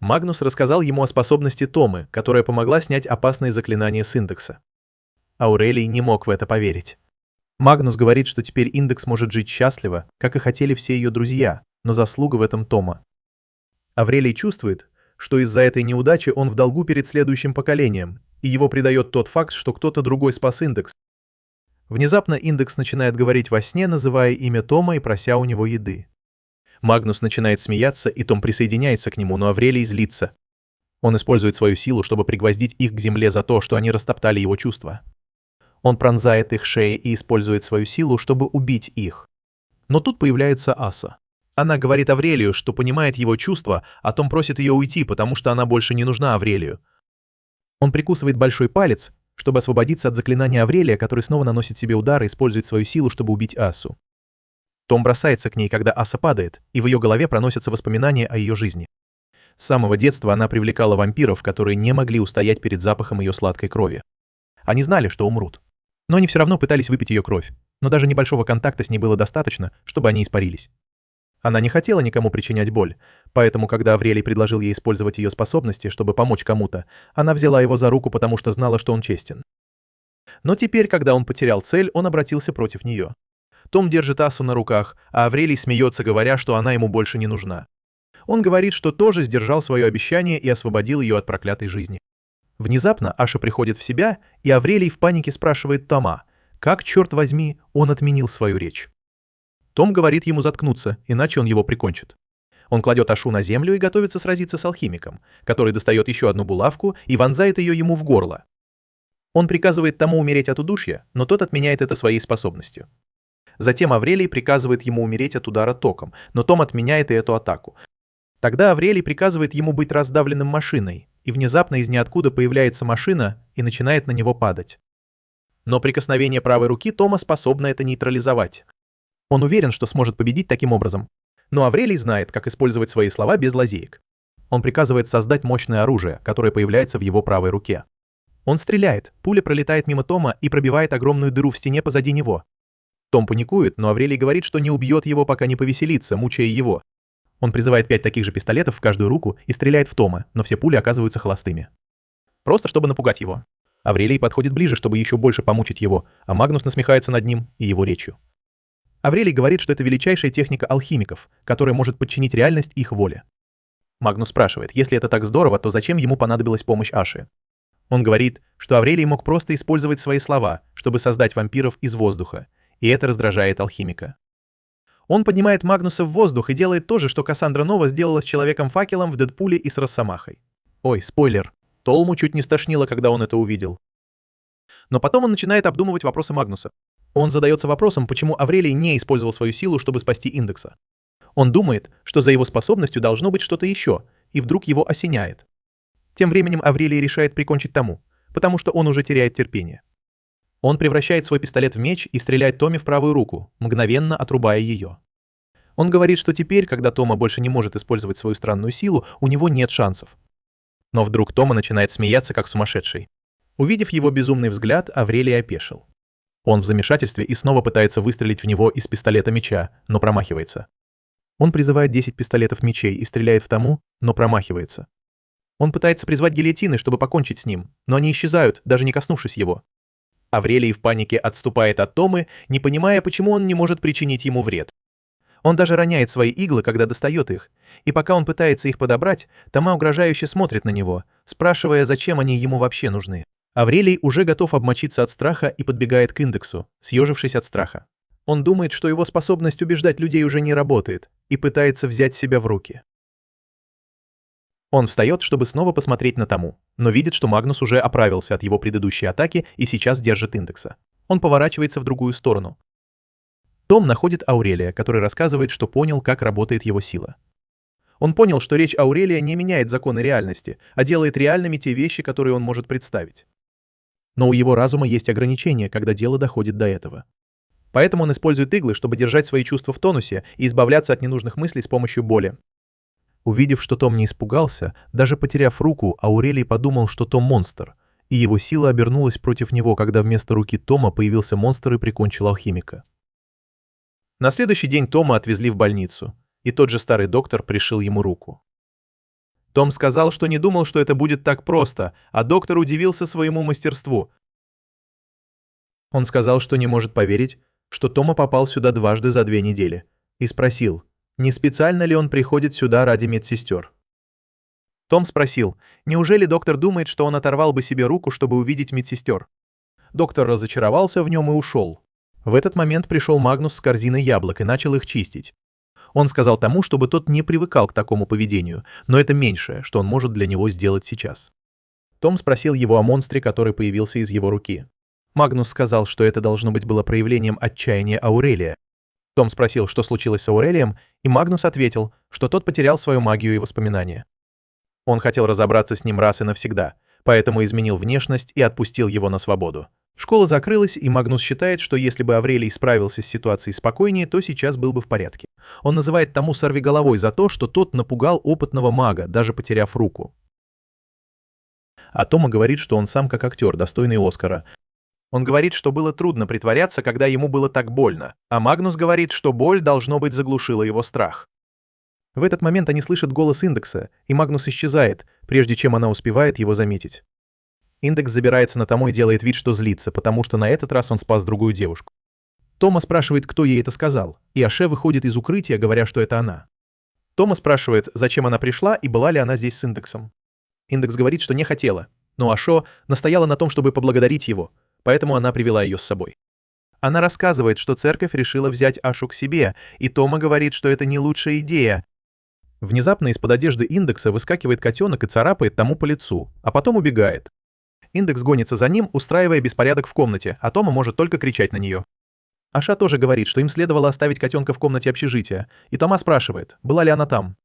A: Магнус рассказал ему о способности Томы, которая помогла снять опасные заклинания с Индекса. Аурелий не мог в это поверить. Магнус говорит, что теперь Индекс может жить счастливо, как и хотели все ее друзья, но заслуга в этом Тома. Аурелий чувствует, что из-за этой неудачи он в долгу перед следующим поколением, и его придает тот факт, что кто-то другой спас Индекс. Внезапно Индекс начинает говорить во сне, называя имя Тома и прося у него еды. Магнус начинает смеяться, и Том присоединяется к нему, но Аурелий злится. Он использует свою силу, чтобы пригвоздить их к земле за то, что они растоптали его чувства. Он пронзает их шеи и использует свою силу, чтобы убить их. Но тут появляется Аса. Она говорит Аврелию, что понимает его чувства, а Том просит ее уйти, потому что она больше не нужна Аврелию. Он прикусывает большой палец, чтобы освободиться от заклинания Аврелия, который снова наносит себе удар и использует свою силу, чтобы убить Асу. Том бросается к ней, когда Аса падает, и в ее голове проносятся воспоминания о ее жизни. С самого детства она привлекала вампиров, которые не могли устоять перед запахом ее сладкой крови. Они знали, что умрут. Но они все равно пытались выпить ее кровь, но даже небольшого контакта с ней было достаточно, чтобы они испарились. Она не хотела никому причинять боль, поэтому, когда Аврелий предложил ей использовать ее способности, чтобы помочь кому-то, она взяла его за руку, потому что знала, что он честен. Но теперь, когда он потерял цель, он обратился против нее. Том держит Асу на руках, а Аврелий смеется, говоря, что она ему больше не нужна. Он говорит, что тоже сдержал свое обещание и освободил ее от проклятой жизни. Внезапно Аша приходит в себя, и Аврелий в панике спрашивает Тома, как, черт возьми, он отменил свою речь. Том говорит ему заткнуться, иначе он его прикончит. Он кладет Ашу на землю и готовится сразиться с алхимиком, который достает еще одну булавку и вонзает ее ему в горло. Он приказывает тому умереть от удушья, но тот отменяет это своей способностью. Затем Аврелий приказывает ему умереть от удара током, но Том отменяет и эту атаку. Тогда Аврелий приказывает ему быть раздавленным машиной, и внезапно из ниоткуда появляется машина и начинает на него падать. Но прикосновение правой руки Тома способно это нейтрализовать. Он уверен, что сможет победить таким образом. Но Аврелий знает, как использовать свои слова без лазеек. Он приказывает создать мощное оружие, которое появляется в его правой руке. Он стреляет, пуля пролетает мимо Тома и пробивает огромную дыру в стене позади него. Том паникует, но Аврелий говорит, что не убьет его, пока не повеселится, мучая его. Он призывает 5 таких же пистолетов в каждую руку и стреляет в Тома, но все пули оказываются холостыми. Просто чтобы напугать его. Аврелий подходит ближе, чтобы еще больше помучить его, а Магнус насмехается над ним и его речью. Аврелий говорит, что это величайшая техника алхимиков, которая может подчинить реальность их воле. Магнус спрашивает, если это так здорово, то зачем ему понадобилась помощь Аши? Он говорит, что Аврелий мог просто использовать свои слова, чтобы создать вампиров из воздуха, и это раздражает алхимика. Он поднимает Магнуса в воздух и делает то же, что Кассандра Нова сделала с Человеком-факелом в Дэдпуле и с Росомахой. Ой, спойлер. Толму чуть не стошнило, когда он это увидел. Но потом он начинает обдумывать вопросы Магнуса. Он задается вопросом, почему Аврелий не использовал свою силу, чтобы спасти Индекса. Он думает, что за его способностью должно быть что-то еще, и вдруг его осеняет. Тем временем Аврелий решает прикончить Тому, потому что он уже теряет терпение. Он превращает свой пистолет в меч и стреляет Томе в правую руку, мгновенно отрубая ее. Он говорит, что теперь, когда Тома больше не может использовать свою странную силу, у него нет шансов. Но вдруг Тома начинает смеяться, как сумасшедший. Увидев его безумный взгляд, Аврелий опешил. Он в замешательстве и снова пытается выстрелить в него из пистолета меча, но промахивается. Он призывает 10 пистолетов мечей и стреляет в Тому, но промахивается. Он пытается призвать гильотины, чтобы покончить с ним, но они исчезают, даже не коснувшись его. Аврелий в панике отступает от Томы, не понимая, почему он не может причинить ему вред. Он даже роняет свои иглы, когда достает их, и пока он пытается их подобрать, Тома угрожающе смотрит на него, спрашивая, зачем они ему вообще нужны. Аврелий уже готов обмочиться от страха и подбегает к Индексу, съежившись от страха. Он думает, что его способность убеждать людей уже не работает, и пытается взять себя в руки. Он встает, чтобы снова посмотреть на Тому, но видит, что Магнус уже оправился от его предыдущей атаки и сейчас держит Индекса. Он поворачивается в другую сторону. Том находит Аурелия, который рассказывает, что понял, как работает его сила. Он понял, что речь Аурелия не меняет законы реальности, а делает реальными те вещи, которые он может представить. Но у его разума есть ограничения, когда дело доходит до этого. Поэтому он использует иглы, чтобы держать свои чувства в тонусе и избавляться от ненужных мыслей с помощью боли. Увидев, что Том не испугался, даже потеряв руку, Аурелий подумал, что Том монстр, и его сила обернулась против него, когда вместо руки Тома появился монстр и прикончил алхимика. На следующий день Тома отвезли в больницу, и тот же старый доктор пришил ему руку. Том сказал, что не думал, что это будет так просто, а доктор удивился своему мастерству. Он сказал, что не может поверить, что Тома попал сюда дважды за 2 недели, и спросил, не специально ли он приходит сюда ради медсестер. Том спросил, неужели доктор думает, что он оторвал бы себе руку, чтобы увидеть медсестер? Доктор разочаровался в нем и ушел. В этот момент пришел Магнус с корзиной яблок и начал их чистить. Он сказал Тому, чтобы тот не привыкал к такому поведению, но это меньшее, что он может для него сделать сейчас. Том спросил его о монстре, который появился из его руки. Магнус сказал, что это должно быть было проявлением отчаяния Аурелия. Том спросил, что случилось с Аурелием, и Магнус ответил, что тот потерял свою магию и воспоминания. Он хотел разобраться с ним раз и навсегда, поэтому изменил внешность и отпустил его на свободу. Школа закрылась, и Магнус считает, что если бы Аврелий справился с ситуацией спокойнее, то сейчас был бы в порядке. Он называет Тому сорвиголовой за то, что тот напугал опытного мага, даже потеряв руку. А Тома говорит, что он сам как актер, достойный Оскара. Он говорит, что было трудно притворяться, когда ему было так больно, а Магнус говорит, что боль, должно быть, заглушила его страх. В этот момент они слышат голос Индекса, и Магнус исчезает, прежде чем она успевает его заметить. Индекс забирается на Тому и делает вид, что злится, потому что на этот раз он спас другую девушку. Тома спрашивает, кто ей это сказал, и Аше выходит из укрытия, говоря, что это она. Тома спрашивает, зачем она пришла и была ли она здесь с Индексом. Индекс говорит, что не хотела, но Ашо настояла на том, чтобы поблагодарить его, поэтому она привела ее с собой. Она рассказывает, что церковь решила взять Ашу к себе, и Тома говорит, что это не лучшая идея. Внезапно из-под одежды Индекса выскакивает котенок и царапает Тому по лицу, а потом убегает. Индекс гонится за ним, устраивая беспорядок в комнате, а Тома может только кричать на нее. Аша тоже говорит, что им следовало оставить котенка в комнате общежития, и Тома спрашивает, была ли она там.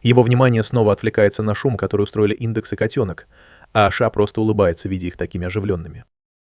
A: Его внимание снова отвлекается на шум, который устроили Индекс и котенок, а Аша просто улыбается, видя их такими оживленными.